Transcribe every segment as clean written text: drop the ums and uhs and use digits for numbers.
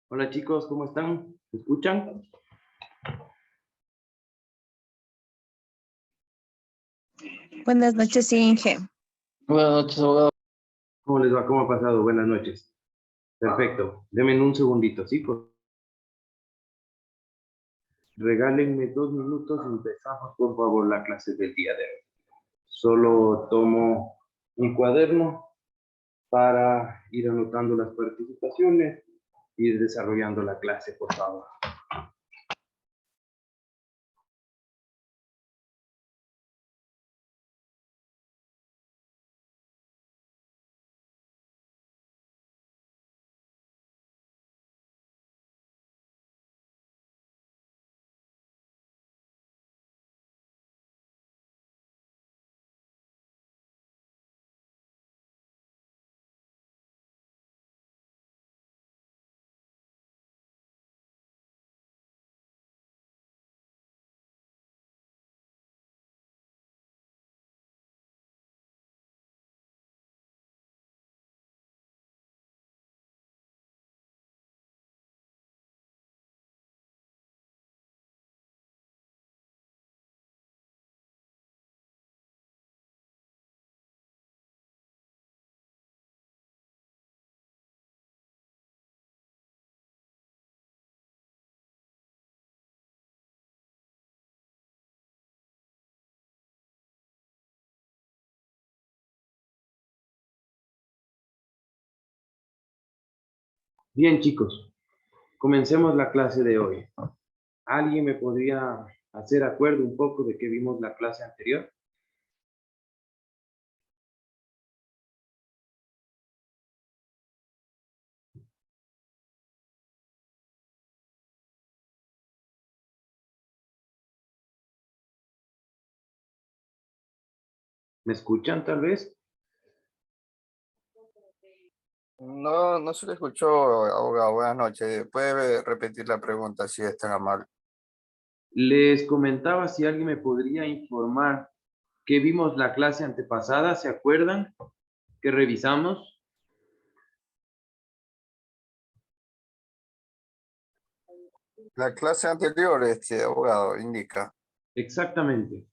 Hola chicos, ¿cómo están? ¿Me escuchan? Buenas noches, Inge. Buenas noches, abogado. ¿Cómo les va? ¿Cómo ha pasado? Buenas noches. Perfecto. Denme un segundito, ¿sí? Regálenme 2 minutos y empezamos, por favor, la clase del día de hoy. Solo tomo mi cuaderno para ir anotando las participaciones y ir desarrollando la clase, por favor. Bien, chicos, comencemos la clase de hoy. ¿Alguien me podría hacer acuerdo un poco de que vimos la clase anterior? ¿Me escuchan tal vez? No se le escuchó, abogado. Buenas noches. ¿Puede repetir la pregunta si es tan amable? Les comentaba si alguien me podría informar que vimos la clase antepasada, ¿se acuerdan? Que revisamos. La clase anterior, abogado, indica. Exactamente.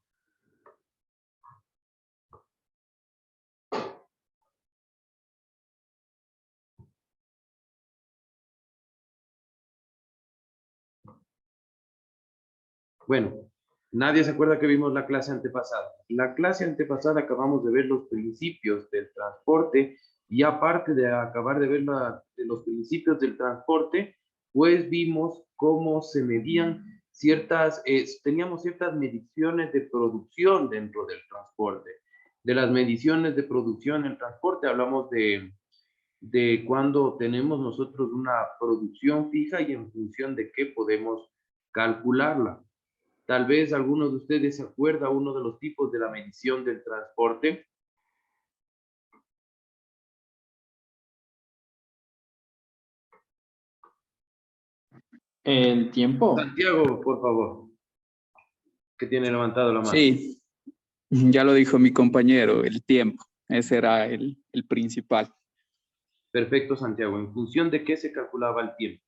Bueno, nadie se acuerda que vimos la clase antepasada. La clase antepasada acabamos de ver los principios del transporte y aparte de acabar de ver de los principios del transporte, pues vimos cómo se medían teníamos ciertas mediciones de producción dentro del transporte. De las mediciones de producción en el transporte hablamos de cuando tenemos nosotros una producción fija y en función de qué podemos calcularla. Tal vez alguno de ustedes se acuerda uno de los tipos de la medición del transporte. El tiempo. Santiago, por favor, que tiene levantado la mano. Sí, ya lo dijo mi compañero, el tiempo. Ese era el principal. Perfecto, Santiago. ¿En función de qué se calculaba el tiempo?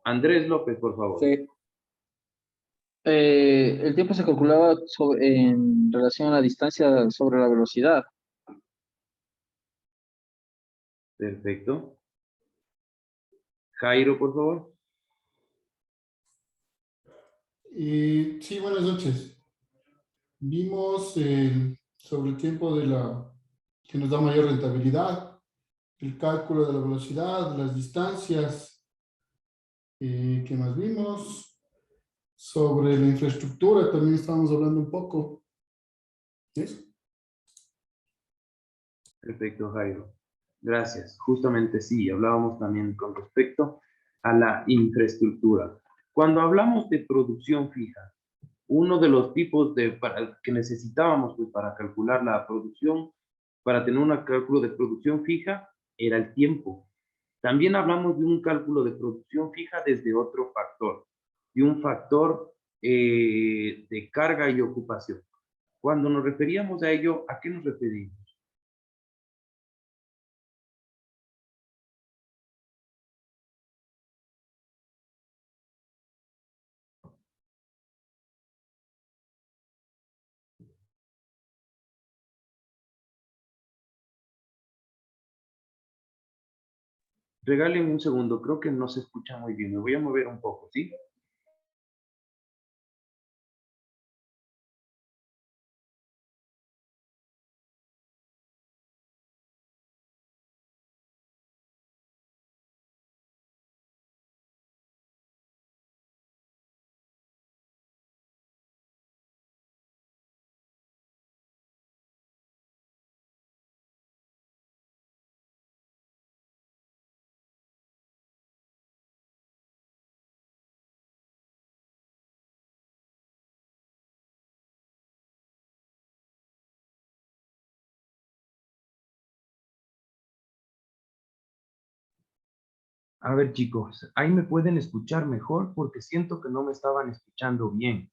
Andrés López, por favor. Sí. El tiempo se calculaba en relación a la distancia sobre la velocidad. Perfecto. Jairo, por favor. Sí, buenas noches. Vimos sobre el tiempo que nos da mayor rentabilidad, el cálculo de la velocidad, las distancias. ¿Qué más vimos? Sobre la infraestructura también estábamos hablando un poco. ¿Eso? Perfecto, Jairo. Gracias. Justamente sí, hablábamos también con respecto a la infraestructura. Cuando hablamos de producción fija, uno de los tipos que necesitábamos pues, para calcular la producción, para tener un cálculo de producción fija, era el tiempo. También hablamos de un cálculo de producción fija desde otro factor, de un factor de carga y ocupación. Cuando nos referíamos a ello, ¿a qué nos referimos? Regálenme un segundo, creo que no se escucha muy bien. Me voy a mover un poco, ¿sí? A ver, chicos, ahí me pueden escuchar mejor porque siento que no me estaban escuchando bien.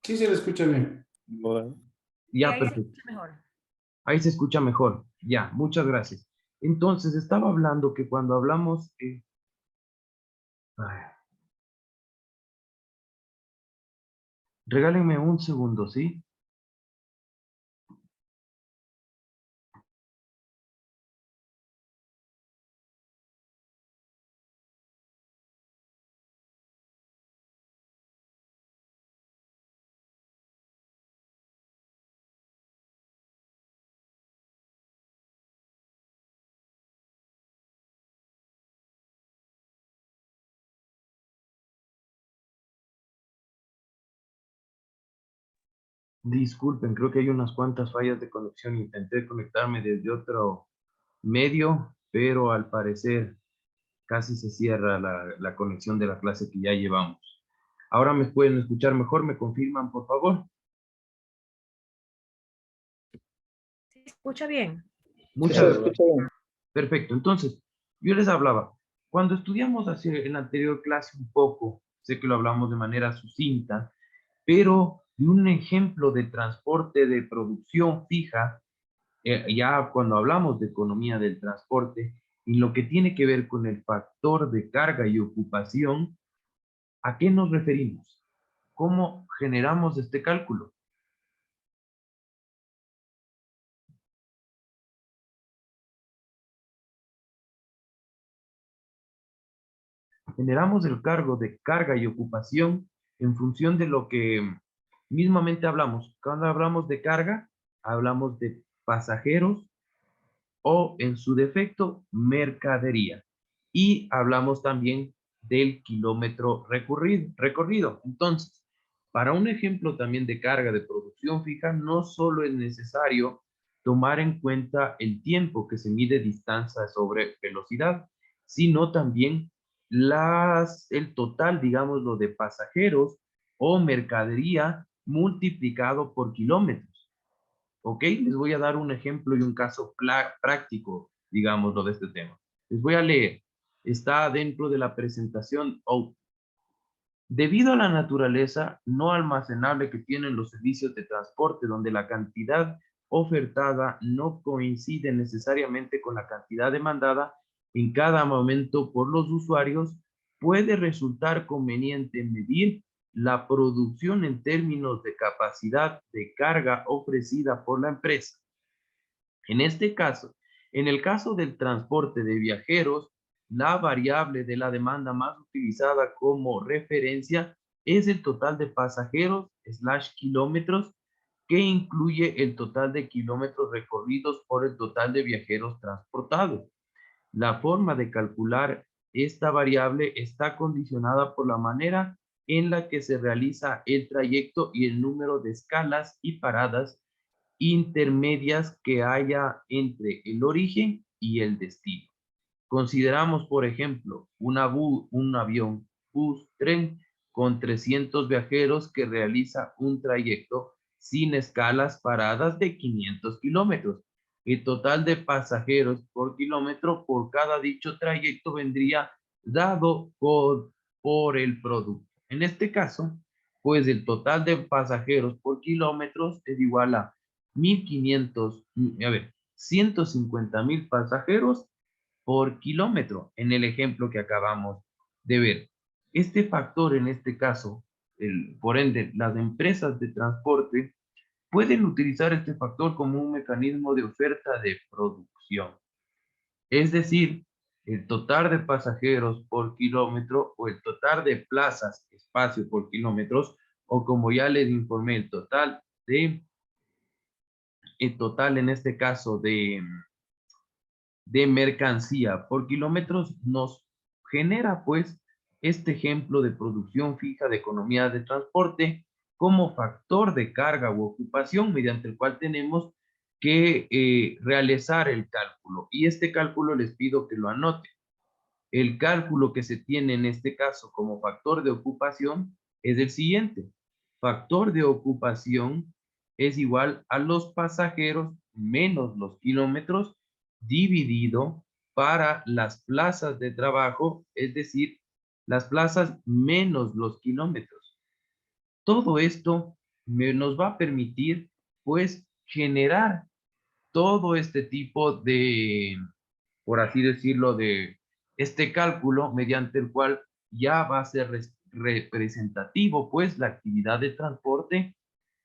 Sí, se le escucha bien. Bueno. Ya, ahí se perfecto. escucha mejor. Ahí se escucha mejor. Ya, muchas gracias. Entonces, estaba hablando que cuando hablamos... ay, regálenme un segundo, ¿sí? Disculpen, creo que hay unas cuantas fallas de conexión. Intenté conectarme desde otro medio, pero al parecer casi se cierra la conexión de la clase que ya llevamos. Ahora me pueden escuchar mejor, ¿me confirman, por favor? ¿Sí se escucha bien? Sí, Muchas se gracias. escucha bien. Perfecto. Entonces, yo les hablaba, cuando estudiamos en la anterior clase un poco, sé que lo hablamos de manera sucinta, pero de un ejemplo de transporte de producción fija, ya cuando hablamos de economía del transporte, y lo que tiene que ver con el factor de carga y ocupación, ¿a qué nos referimos? ¿Cómo generamos este cálculo? Generamos el cargo de carga y ocupación en función de lo que mismamente hablamos. Cuando hablamos de carga, hablamos de pasajeros o en su defecto, mercadería. Y hablamos también del kilómetro recorrido. Entonces, para un ejemplo también de carga de producción fija, no solo es necesario tomar en cuenta el tiempo que se mide distancia sobre velocidad, sino también el total, digámoslo, de pasajeros o mercadería multiplicado por kilómetros. ¿Ok? Les voy a dar un ejemplo y un caso práctico, digámoslo, de este tema. Les voy a leer. Está dentro de la presentación Outlook. Debido a la naturaleza no almacenable que tienen los servicios de transporte, donde la cantidad ofertada no coincide necesariamente con la cantidad demandada en cada momento por los usuarios, puede resultar conveniente medir la producción en términos de capacidad de carga ofrecida por la empresa. En este caso, en el caso del transporte de viajeros, la variable de la demanda más utilizada como referencia es el total de pasajeros / kilómetros, que incluye el total de kilómetros recorridos por el total de viajeros transportados. La forma de calcular esta variable está condicionada por la manera en la que se realiza el trayecto y el número de escalas y paradas intermedias que haya entre el origen y el destino. Consideramos, por ejemplo, un avión, bus, tren con 300 viajeros que realiza un trayecto sin escalas paradas de 500 kilómetros. El total de pasajeros por kilómetro por cada dicho trayecto vendría dado por el producto. En este caso, pues el total de pasajeros por kilómetros es igual a 150,000 pasajeros por kilómetro, en el ejemplo que acabamos de ver. Este factor, en este caso, por ende, las empresas de transporte pueden utilizar este factor como un mecanismo de oferta de producción. Es decir, el total de pasajeros por kilómetro o el total de plazas, espacio por kilómetros, o como ya les informé, el total en este caso de mercancía por kilómetros nos genera pues este ejemplo de producción fija de economía de transporte como factor de carga u ocupación mediante el cual tenemos que realizar el cálculo. Y este cálculo les pido que lo anoten. El cálculo que se tiene en este caso como factor de ocupación es el siguiente. Factor de ocupación es igual a los pasajeros menos los kilómetros dividido para las plazas de trabajo, es decir, las plazas menos los kilómetros. Todo esto nos va a permitir, pues, generar todo este tipo de, por así decirlo, de este cálculo mediante el cual ya va a ser representativo, pues, la actividad de transporte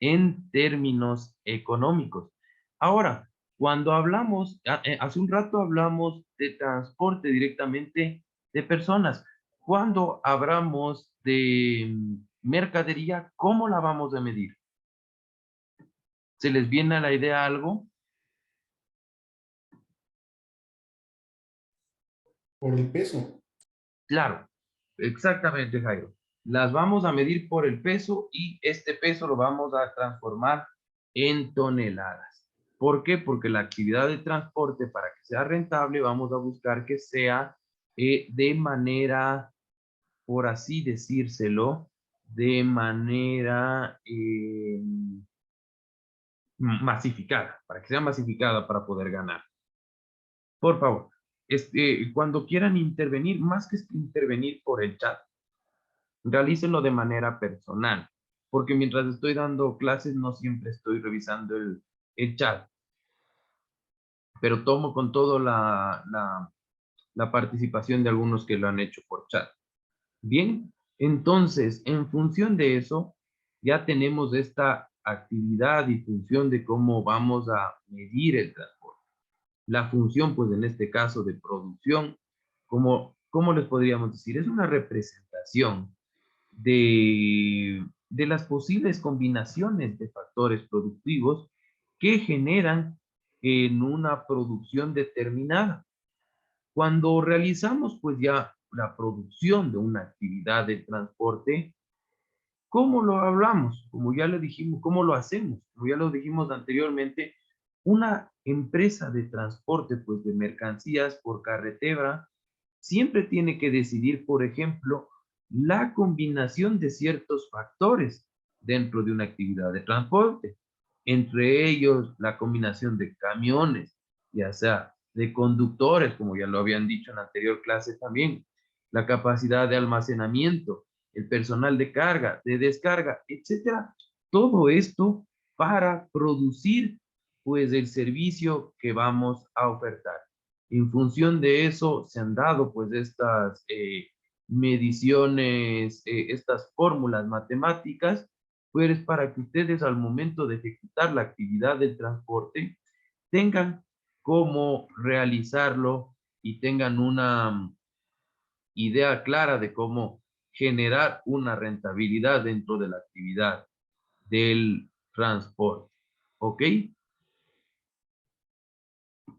en términos económicos. Ahora, cuando hablamos, hace un rato hablamos de transporte directamente de personas. Cuando hablamos de mercadería, ¿cómo la vamos a medir? ¿Se les viene a la idea algo? Por el peso. Claro, exactamente, Jairo. Las vamos a medir por el peso y este peso lo vamos a transformar en toneladas. ¿Por qué? Porque la actividad de transporte, para que sea rentable, vamos a buscar que sea de manera, por así decírselo, de manera masificada, para que sea masificada para poder ganar. Por favor, cuando quieran intervenir, más que intervenir por el chat, realícenlo de manera personal, porque mientras estoy dando clases no siempre estoy revisando el chat, pero tomo con todo la participación de algunos que lo han hecho por chat. Bien, entonces, en función de eso, ya tenemos esta actividad y función de cómo vamos a medir el transporte. La función, pues en este caso de producción, ¿cómo les podríamos decir? Es una representación de las posibles combinaciones de factores productivos que generan en una producción determinada. Cuando realizamos pues ya la producción de una actividad de transporte, ¿cómo lo hablamos? Como ya le dijimos, ¿cómo lo hacemos? Como ya lo dijimos anteriormente, una empresa de transporte pues de mercancías por carretera siempre tiene que decidir, por ejemplo, la combinación de ciertos factores dentro de una actividad de transporte. Entre ellos, la combinación de camiones, ya sea de conductores, como ya lo habían dicho en la anterior clase también, la capacidad de almacenamiento, el personal de carga, de descarga, etcétera. Todo esto para producir, pues, el servicio que vamos a ofertar. En función de eso se han dado pues estas mediciones, estas fórmulas matemáticas, pues para que ustedes al momento de ejecutar la actividad del transporte tengan cómo realizarlo y tengan una idea clara de cómo generar una rentabilidad dentro de la actividad del transporte. ¿Ok?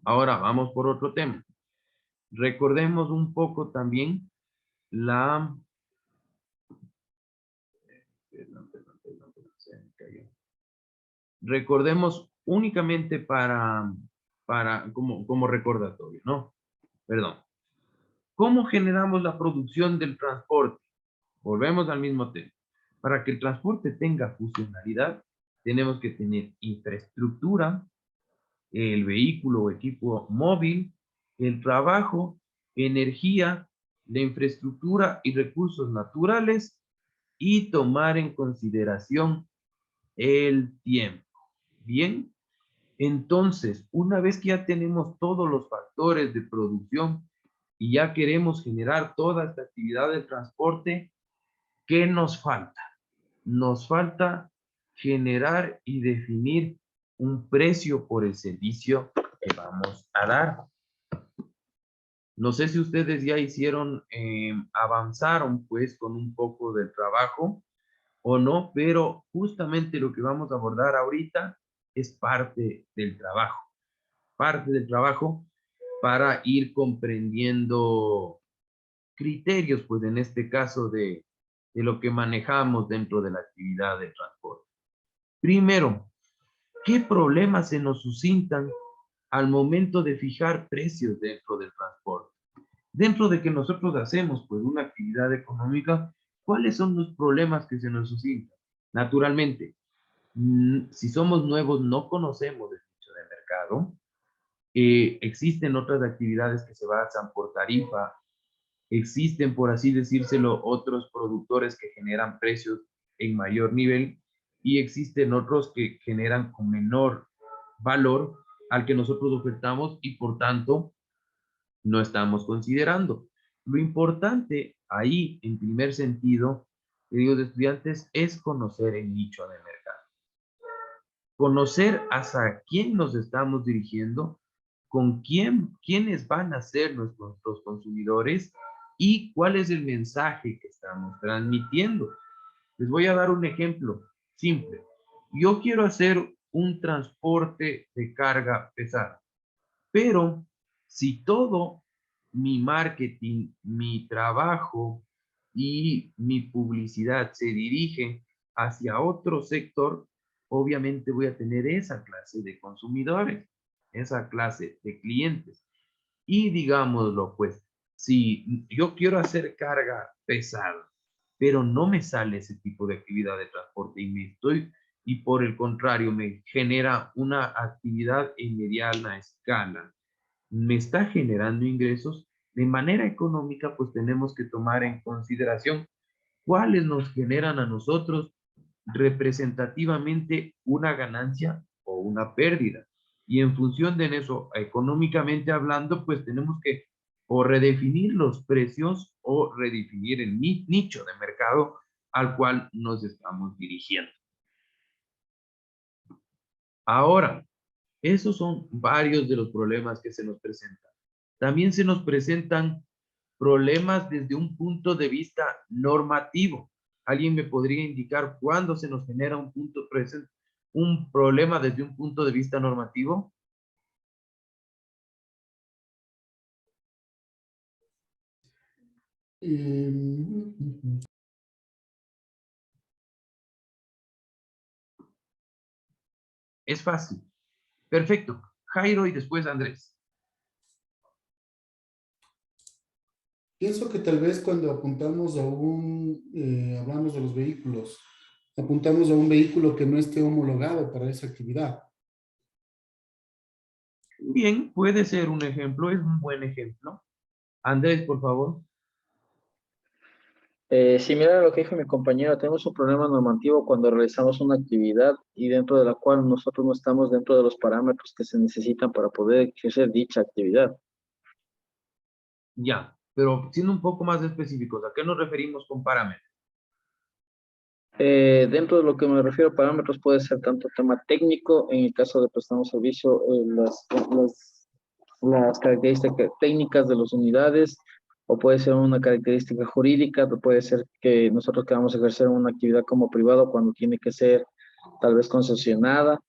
Ahora vamos por otro tema. Recordemos un poco también la... Recordemos únicamente como recordatorio, ¿no? Perdón. ¿Cómo generamos la producción del transporte? Volvemos al mismo tema. Para que el transporte tenga funcionalidad, tenemos que tener infraestructura, el vehículo o equipo móvil, el trabajo, energía, la infraestructura y recursos naturales y tomar en consideración el tiempo. Bien, entonces, una vez que ya tenemos todos los factores de producción y ya queremos generar toda esta actividad de transporte, ¿qué nos falta? Nos falta generar y definir un precio por el servicio que vamos a dar. No sé si ustedes ya hicieron, avanzaron pues con un poco del trabajo o no, pero justamente lo que vamos a abordar ahorita es parte del trabajo para ir comprendiendo criterios, pues en este caso de lo que manejamos dentro de la actividad de transporte. Primero, ¿qué problemas se nos suscitan al momento de fijar precios dentro del transporte? Dentro de que nosotros hacemos pues una actividad económica, ¿cuáles son los problemas que se nos suscitan? Naturalmente, si somos nuevos, no conocemos el nicho de mercado. Existen otras actividades que se basan por tarifa. Existen, por así decírselo, otros productores que generan precios en mayor nivel y existen otros que generan con menor valor al que nosotros ofertamos y por tanto no estamos considerando. Lo importante ahí, en primer sentido, queridos estudiantes, es conocer el nicho de mercado. Conocer hacia quién nos estamos dirigiendo, con quiénes van a ser nuestros consumidores y cuál es el mensaje que estamos transmitiendo. Les voy a dar un ejemplo simple. Yo quiero hacer un transporte de carga pesada, pero si todo mi marketing, mi trabajo y mi publicidad se dirige hacia otro sector, obviamente voy a tener esa clase de consumidores, esa clase de clientes. Y digámoslo, pues, si yo quiero hacer carga pesada, pero no me sale ese tipo de actividad de transporte y por el contrario me genera una actividad en mediana escala, me está generando ingresos de manera económica, pues tenemos que tomar en consideración cuáles nos generan a nosotros representativamente una ganancia o una pérdida. Y en función de eso, económicamente hablando, pues tenemos que o redefinir los precios o redefinir el nicho de mercado al cual nos estamos dirigiendo. Ahora, esos son varios de los problemas que se nos presentan. También se nos presentan problemas desde un punto de vista normativo. ¿Alguien me podría indicar cuándo se nos genera un problema desde un punto de vista normativo? Es fácil. Perfecto. Jairo y después Andrés. Pienso que tal vez cuando apuntamos a hablamos de los vehículos, apuntamos a un vehículo que no esté homologado para esa actividad. Bien, puede ser un ejemplo, es un buen ejemplo. Andrés, por favor. Similar a lo que dijo mi compañero, tenemos un problema normativo cuando realizamos una actividad y dentro de la cual nosotros no estamos dentro de los parámetros que se necesitan para poder ejercer dicha actividad. Ya, pero siendo un poco más específicos, ¿a qué nos referimos con parámetros? Dentro de lo que me refiero a parámetros puede ser tanto tema técnico, en el caso de prestamos servicio, las características técnicas de las unidades, o puede ser una característica jurídica, puede ser que nosotros queramos ejercer una actividad como privado cuando tiene que ser tal vez concesionada,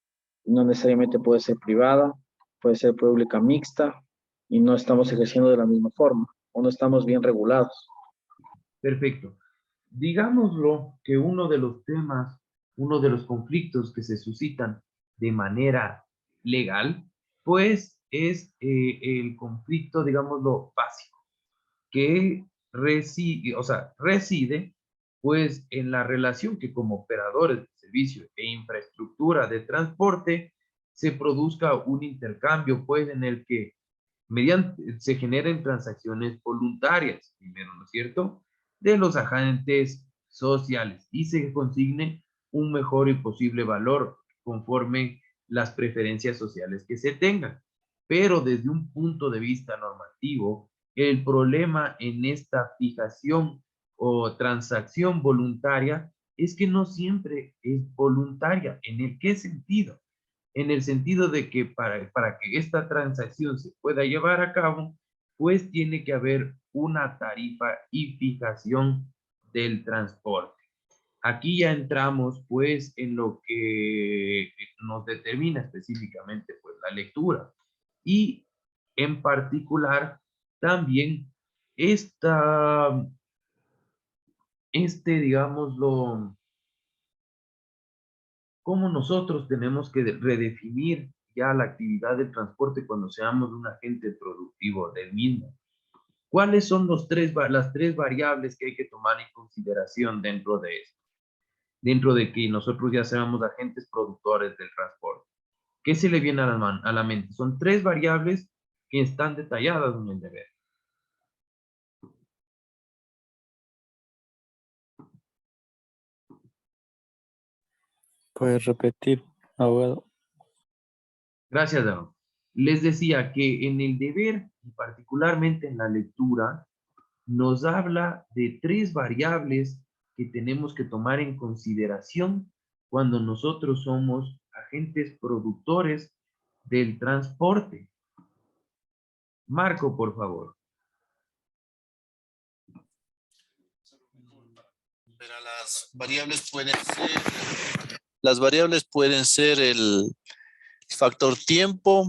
no necesariamente puede ser privada, puede ser pública mixta, y no estamos ejerciendo de la misma forma, o no estamos bien regulados. Perfecto. Digámoslo que uno de los temas, uno de los conflictos que se suscitan de manera legal, pues es el conflicto, digámoslo, básico, que reside pues en la relación que como operadores de servicio e infraestructura de transporte se produzca un intercambio pues en el que se generen transacciones voluntarias, primero, ¿no es cierto?, de los agentes sociales y se consigne un mejor y posible valor conforme las preferencias sociales que se tengan. Pero desde un punto de vista normativo, el problema en esta fijación o transacción voluntaria es que no siempre es voluntaria. ¿En el qué sentido? En el sentido de que para que esta transacción se pueda llevar a cabo, pues tiene que haber una tarifa y fijación del transporte. Aquí ya entramos pues en lo que nos determina específicamente pues la lectura y en particular también digámoslo, cómo nosotros tenemos que redefinir ya la actividad del transporte cuando seamos un agente productivo del mismo. ¿Cuáles son las tres variables que hay que tomar en consideración dentro de esto? Dentro de que nosotros ya seamos agentes productores del transporte. ¿Qué se le viene a la mente? Son tres variables que están detalladas en el deber. ¿Puedes repetir, abogado? Gracias, Aaron. Les decía que en el deber, y particularmente en la lectura, nos habla de tres variables que tenemos que tomar en consideración cuando nosotros somos agentes productores del transporte. Marco, por favor. Pero las variables pueden ser el factor tiempo,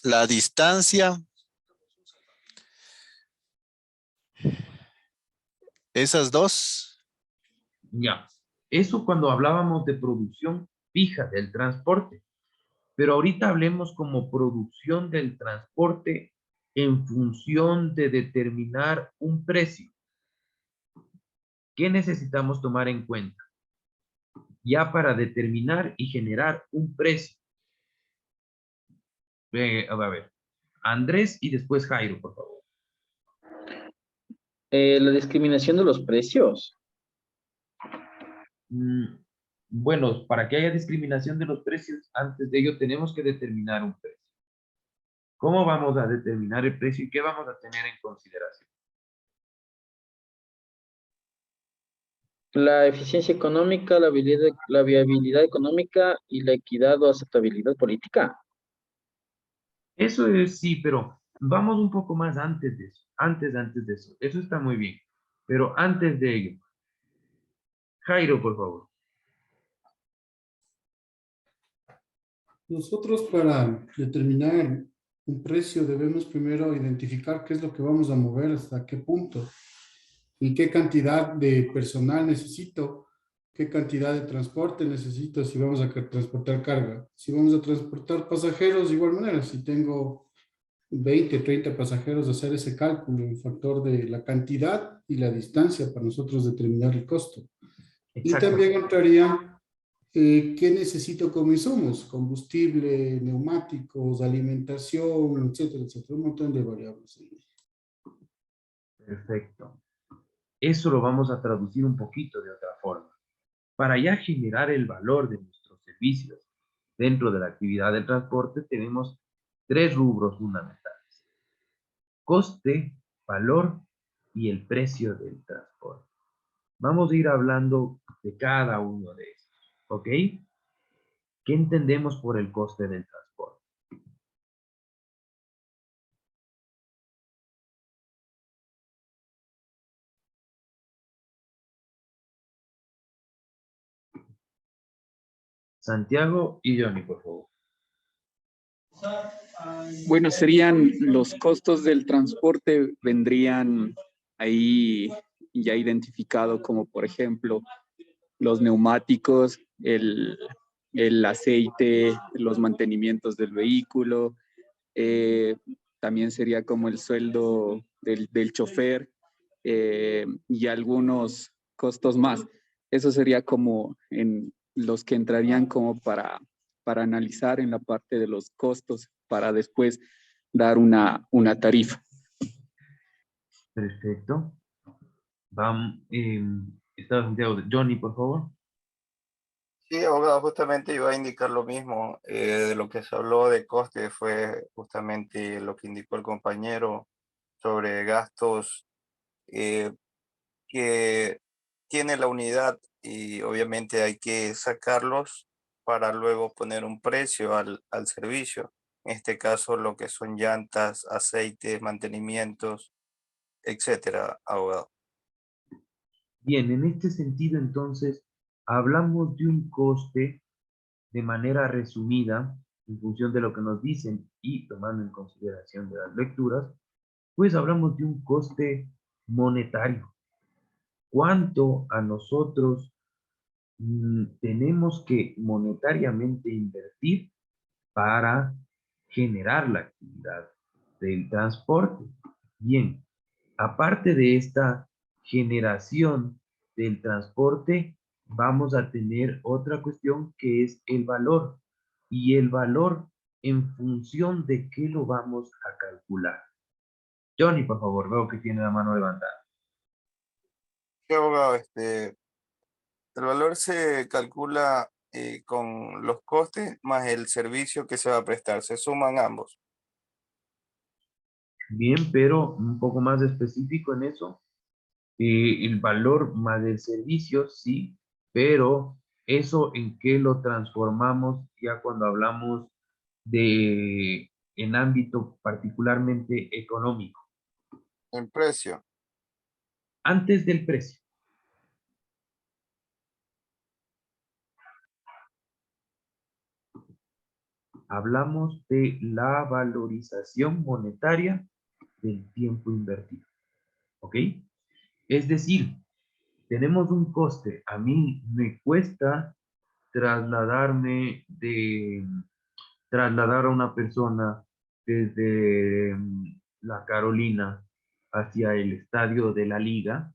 la distancia, esas dos. Ya. Eso cuando hablábamos de producción fija del transporte. Pero ahorita hablemos como producción del transporte en función de determinar un precio. ¿Qué necesitamos tomar en cuenta? Ya para determinar y generar un precio. A ver, Andrés y después Jairo, por favor. La discriminación de los precios. Bueno, para que haya discriminación de los precios, antes de ello tenemos que determinar un precio. ¿Cómo vamos a determinar el precio y qué vamos a tener en consideración? La eficiencia económica, la viabilidad económica y la equidad o aceptabilidad política. Eso es, sí, pero vamos un poco más antes de eso. Antes de eso. Eso está muy bien. Pero antes de ello. Jairo, por favor. Nosotros para determinar un precio debemos primero identificar qué es lo que vamos a mover, hasta qué punto y qué cantidad de personal necesito, qué cantidad de transporte necesito, si vamos a transportar carga. Si vamos a transportar pasajeros, de igual manera, si tengo 20, 30 pasajeros, hacer ese cálculo en factor de la cantidad y la distancia para nosotros determinar el costo. Exacto. Y también entraría qué necesito como insumos, combustible, neumáticos, alimentación, etcétera, etcétera, un montón de variables. Perfecto. Eso lo vamos a traducir un poquito de otra forma. Para ya generar el valor de nuestros servicios dentro de la actividad del transporte, tenemos tres rubros fundamentales: coste, valor y el precio del transporte. Vamos a ir hablando de cada uno de estos, ¿ok? ¿Qué entendemos por el coste del transporte? Santiago y Johnny, por favor. Bueno, serían los costos del transporte, vendrían ahí ya identificado como, por ejemplo, los neumáticos, el aceite, los mantenimientos del vehículo, también sería como el sueldo del chofer y algunos costos más. Eso sería como en los que entrarían como para analizar en la parte de los costos para después dar una tarifa. Perfecto. Vamos, Estado Santiago. Johnny, por favor. Sí, abogado, justamente iba a indicar lo mismo. De lo que se habló de coste fue justamente lo que indicó el compañero sobre gastos eh, que tiene la unidad y obviamente hay que sacarlos para luego poner un precio al servicio. En este caso, lo que son llantas, aceites, mantenimientos, etcétera, abogado. Bien, en este sentido, entonces, hablamos de un coste de manera resumida, en función de lo que nos dicen y tomando en consideración de las lecturas, pues hablamos de un coste monetario. ¿Cuánto a nosotros tenemos que monetariamente invertir para generar la actividad del transporte? Bien, aparte de esta generación del transporte, vamos a tener otra cuestión que es el valor. Y el valor en función de qué lo vamos a calcular. Johnny, por favor, veo que tiene la mano levantada. Sí, abogado, el valor se calcula con los costes más el servicio que se va a prestar. Se suman ambos. Bien, pero un poco más específico en eso. El valor más del servicio, sí, pero eso en qué lo transformamos ya cuando hablamos de en ámbito particularmente económico. En precio. Antes del precio. Hablamos de la valorización monetaria del tiempo invertido. ¿Ok? Es decir, tenemos un coste. A mí me cuesta trasladar a una persona desde la Carolina hacia el estadio de la liga,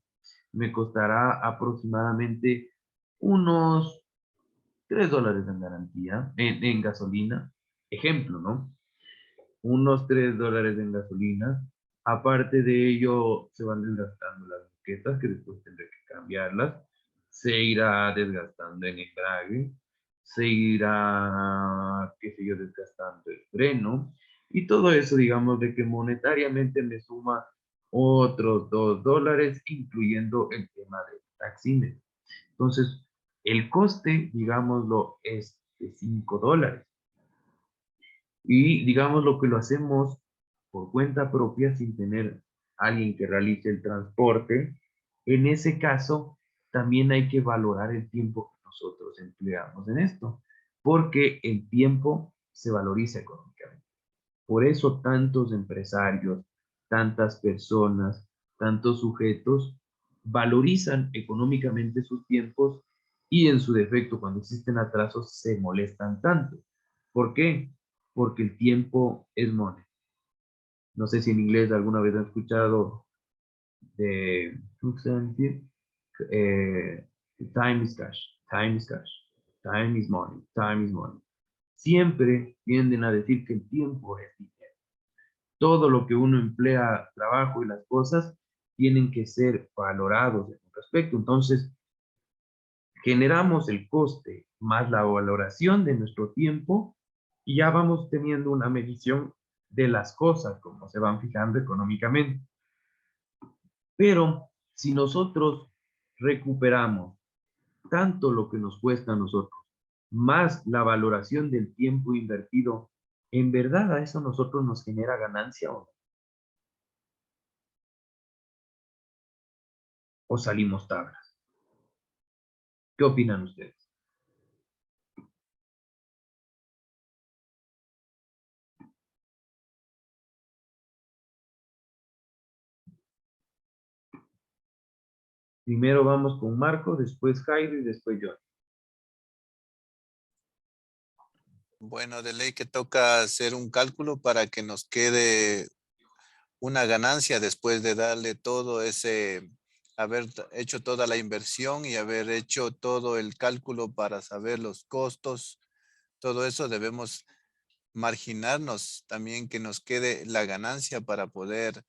me costará aproximadamente unos $3 en garantía, en gasolina. Ejemplo, ¿no? Unos $3 en gasolina. Aparte de ello, se van desgastando las banquetas, que después tendré que cambiarlas. Se irá desgastando en embrague. Se irá, qué sé yo, desgastando el freno. Y todo eso, digamos, de que monetariamente me suma otros $2, incluyendo el tema del taxímetro. Entonces, el coste, digámoslo, es de $5. Y digamos lo que lo hacemos por cuenta propia sin tener alguien que realice el transporte. En ese caso, también hay que valorar el tiempo que nosotros empleamos en esto, porque el tiempo se valoriza económicamente. Por eso tantos empresarios, tantas personas, tantos sujetos valorizan económicamente sus tiempos y en su defecto, cuando existen atrasos, se molestan tanto. ¿Por qué? Porque el tiempo es money. No sé si en inglés alguna vez han escuchado de, ¿cómo se dice? Time is cash, time is cash, time is money, time is money. Siempre tienden a decir que el tiempo es dinero. Todo lo que uno emplea, trabajo y las cosas, tienen que ser valorados en respecto. Entonces, generamos el coste más la valoración de nuestro tiempo y ya vamos teniendo una medición de las cosas, como se van fijando económicamente. Pero si nosotros recuperamos tanto lo que nos cuesta a nosotros, más la valoración del tiempo invertido, ¿en verdad a eso nosotros nos genera ganancia o no? ¿O salimos tablas? ¿Qué opinan ustedes? Primero vamos con Marco, después Jairo y después yo. Bueno, de ley que toca hacer un cálculo para que nos quede una ganancia después de darle todo ese, haber hecho toda la inversión y haber hecho todo el cálculo para saber los costos. Todo eso debemos marginarnos también, que nos quede la ganancia para poder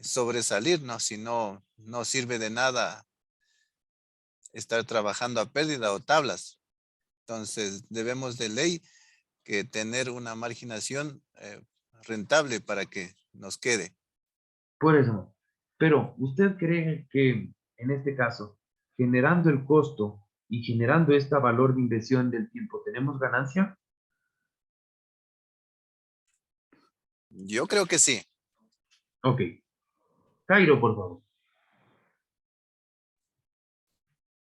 sobresalir, ¿no? Si no, no sirve de nada estar trabajando a pérdida o tablas. Entonces, debemos de ley que tener una marginación rentable para que nos quede. Por eso. Pero, ¿usted cree que en este caso, generando el costo y generando este valor de inversión del tiempo, tenemos ganancia? Yo creo que sí. Ok. Cairo, por favor.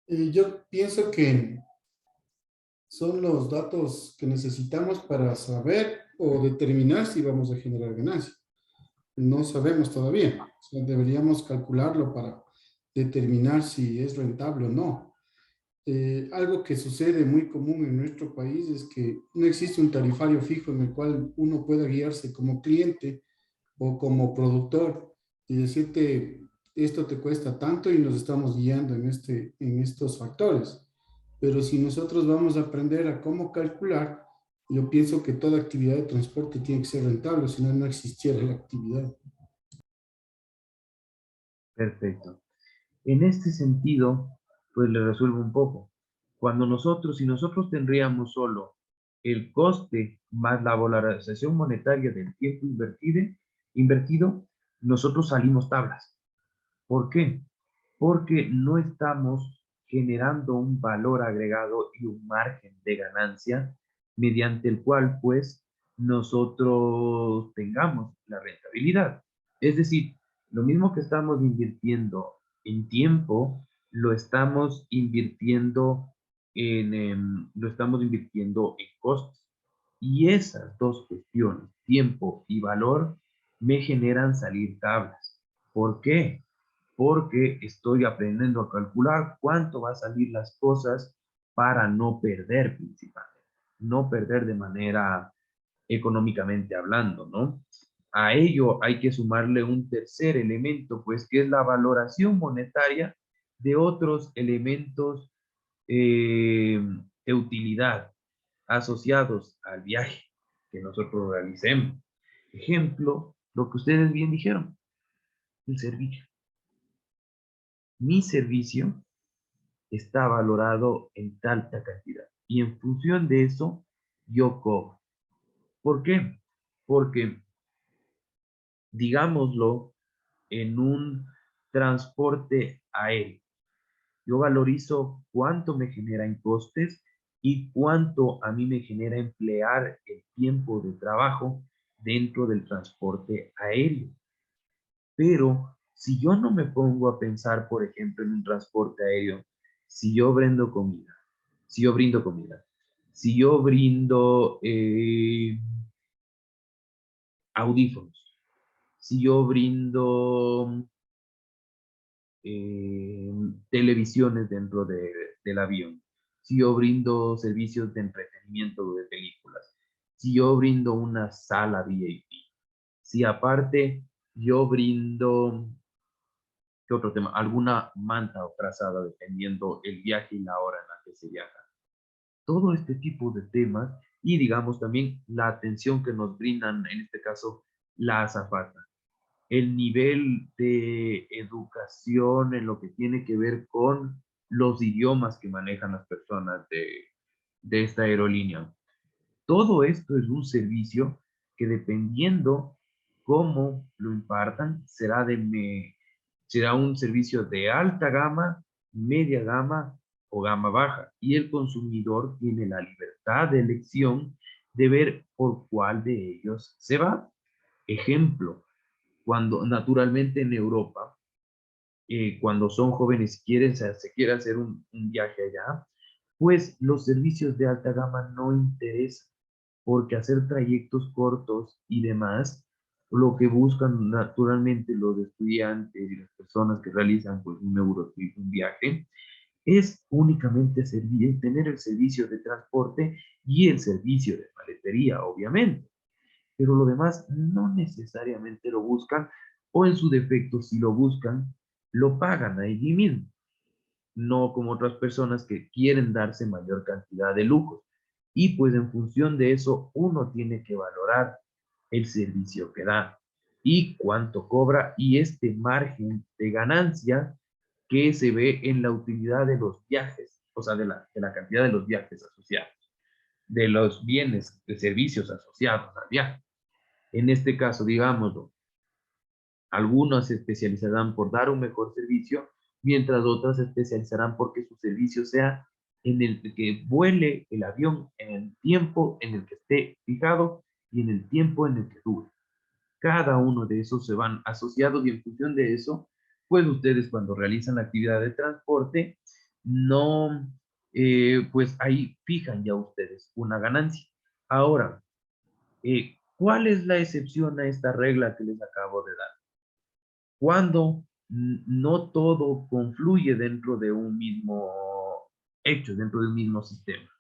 Yo pienso que son los datos que necesitamos para saber o determinar si vamos a generar ganancias. No sabemos todavía. O sea, deberíamos calcularlo para determinar si es rentable o no. Algo que sucede muy común en nuestro país es que no existe un tarifario fijo en el cual uno pueda guiarse como cliente o como productor y decirte, esto te cuesta tanto y nos estamos guiando en estos factores. Pero si nosotros vamos a aprender a cómo calcular, yo pienso que toda actividad de transporte tiene que ser rentable, si no, no existiera la actividad. Perfecto. En este sentido, pues le resuelvo un poco. Si nosotros tendríamos solo el coste más la valorización monetaria del tiempo invertido, nosotros salimos tablas. ¿Por qué? Porque no estamos generando un valor agregado y un margen de ganancia mediante el cual, pues, nosotros tengamos la rentabilidad. Es decir, lo mismo que estamos invirtiendo en tiempo, lo estamos invirtiendo lo estamos invirtiendo en costos. Y esas dos cuestiones, tiempo y valor, me generan salir tablas. ¿Por qué? Porque estoy aprendiendo a calcular cuánto va a salir las cosas para no perder principalmente, no perder de manera económicamente hablando, ¿no? A ello hay que sumarle un tercer elemento, pues que es la valoración monetaria de otros elementos de utilidad asociados al viaje que nosotros realicemos. Ejemplo, lo que ustedes bien dijeron, el servicio. Mi servicio está valorado en tanta cantidad y en función de eso yo cobro. ¿Por qué? Porque, digámoslo, en un transporte aéreo, yo valorizo cuánto me genera en costes y cuánto a mí me genera emplear el tiempo de trabajo dentro del transporte aéreo. Pero si yo no me pongo a pensar, por ejemplo, en un transporte aéreo, si yo brindo comida, si yo brindo comida, si yo brindo audífonos, si yo brindo televisiones dentro del avión, si yo brindo servicios de entretenimiento de películas, si yo brindo una sala VIP, si aparte yo brindo, ¿qué otro tema? Alguna manta o trazada dependiendo el viaje y la hora en la que se viaja. Todo este tipo de temas y digamos también la atención que nos brindan, en este caso, la azafata. El nivel de educación en lo que tiene que ver con los idiomas que manejan las personas de esta aerolínea. Todo esto es un servicio que dependiendo cómo lo impartan, será un servicio de alta gama, media gama o gama baja. Y el consumidor tiene la libertad de elección de ver por cuál de ellos se va. Ejemplo, cuando naturalmente en Europa, cuando son jóvenes y se quiere hacer un viaje allá, pues los servicios de alta gama no interesan, porque hacer trayectos cortos y demás, lo que buscan naturalmente los estudiantes y las personas que realizan pues un Eurotrip, un viaje, es únicamente tener el servicio de transporte y el servicio de maletería, obviamente. Pero lo demás no necesariamente lo buscan, o en su defecto, si lo buscan, lo pagan allí mismo, no como otras personas que quieren darse mayor cantidad de lujos. Y pues en función de eso, uno tiene que valorar el servicio que da y cuánto cobra y este margen de ganancia que se ve en la utilidad de los viajes, o sea, de la cantidad de los viajes asociados, de los bienes, de servicios asociados al viaje. En este caso, digámoslo, algunos se especializarán por dar un mejor servicio, mientras otras se especializarán porque su servicio sea en el que vuele el avión en el tiempo en el que esté fijado y en el tiempo en el que dure. Cada uno de esos se van asociados y en función de eso, pues ustedes cuando realizan la actividad de transporte, no, pues ahí fijan ya ustedes una ganancia. Ahora, ¿cuál es la excepción a esta regla que les acabo de dar? Cuando no todo confluye dentro de un mismo hecho, dentro de un mismo sistema.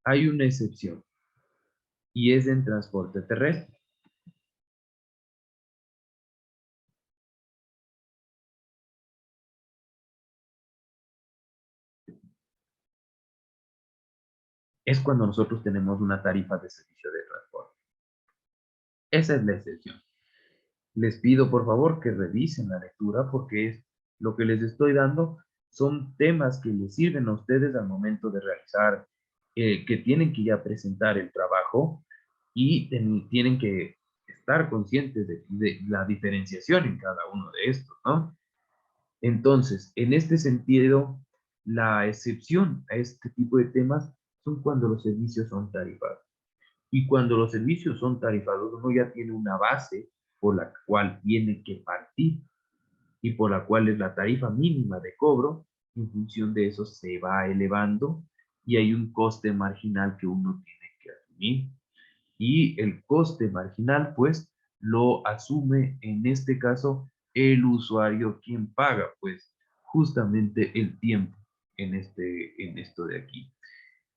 Hay una excepción y es en transporte terrestre. Es cuando nosotros tenemos una tarifa de servicio de transporte. Esa es la excepción. Les pido por favor que revisen la lectura porque es lo que les estoy dando son temas que les sirven a ustedes al momento de realizar, que tienen que ya presentar el trabajo y tienen que estar conscientes de la diferenciación en cada uno de estos, ¿no? Entonces, en este sentido, la excepción a este tipo de temas son cuando los servicios son tarifados. Y cuando los servicios son tarifados, uno ya tiene una base por la cual tiene que partir y por la cual es la tarifa mínima de cobro. En función de eso se va elevando y hay un coste marginal que uno tiene que asumir. Y el coste marginal, pues, lo asume en este caso el usuario quien paga, pues, justamente el tiempo en esto de aquí.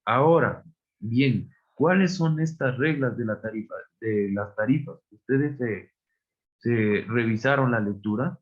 Ahora, bien, ¿cuáles son estas reglas de la tarifa, de las tarifas? ¿Ustedes se revisaron la lectura?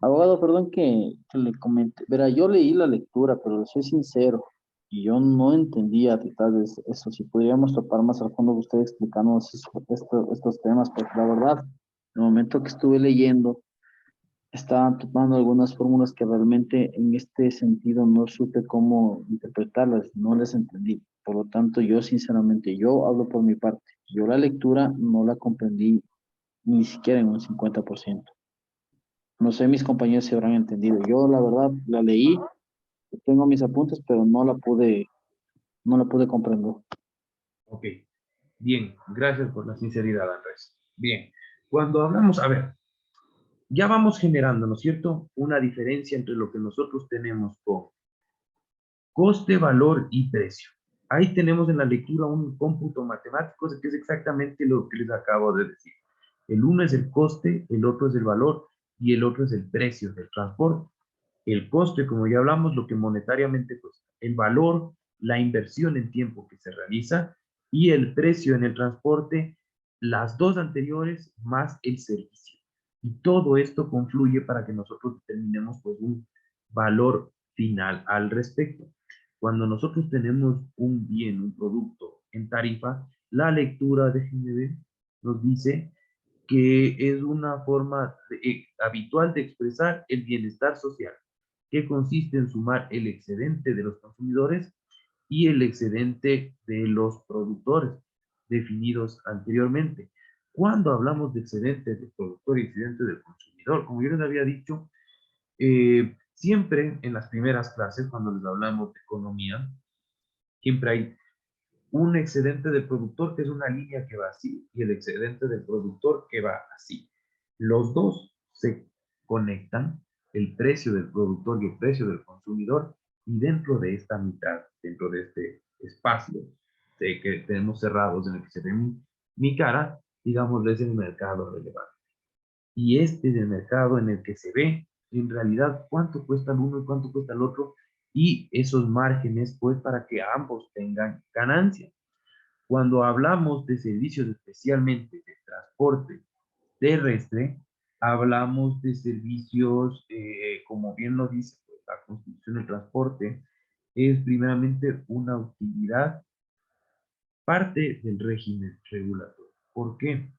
Abogado, perdón que le comente. Verá, yo leí la lectura, pero le soy sincero, y yo no entendía detalles eso. Si podríamos topar más al fondo usted explicándonos estos temas, porque la verdad, en el momento que estuve leyendo, estaban topando algunas fórmulas que realmente en este sentido no supe cómo interpretarlas, no les entendí. Por lo tanto, yo sinceramente, yo hablo por mi parte. Yo la lectura no la comprendí ni siquiera en un 50%. No sé, mis compañeros si habrán entendido. Yo, la verdad, la leí, tengo mis apuntes, pero no la pude comprender. Ok, bien, gracias por la sinceridad, Andrés. Bien, cuando hablamos, a ver, ya vamos generando, ¿no es cierto?, una diferencia entre lo que nosotros tenemos con coste, valor y precio. Ahí tenemos en la lectura un cómputo matemático que es exactamente lo que les acabo de decir. El uno es el coste, el otro es el valor y el otro es el precio del transporte. El coste, como ya hablamos, lo que monetariamente cuesta. El valor, la inversión en tiempo que se realiza y el precio en el transporte, las dos anteriores más el servicio. Y todo esto confluye para que nosotros determinemos pues un valor final al respecto. Cuando nosotros tenemos un bien, un producto en tarifa, la lectura de GNB nos dice que es una forma habitual de expresar el bienestar social, que consiste en sumar el excedente de los consumidores y el excedente de los productores, definidos anteriormente. Cuando hablamos de excedente del productor y excedente del consumidor, como yo les había dicho, siempre en las primeras clases, cuando les hablamos de economía, siempre hay un excedente del productor que es una línea que va así y el excedente del productor que va así. Los dos se conectan, el precio del productor y el precio del consumidor, y dentro de esta mitad, dentro de este espacio que tenemos cerrados en el que se ve mi cara, digamos, es el mercado relevante. Y este es el mercado en el que se ve en realidad cuánto cuesta el uno y cuánto cuesta el otro, y esos márgenes, pues, para que ambos tengan ganancia. Cuando hablamos de servicios especialmente de transporte terrestre, hablamos de servicios, como bien lo dice pues, la Constitución del Transporte, es primeramente una utilidad, parte del régimen regulatorio. ¿Por qué?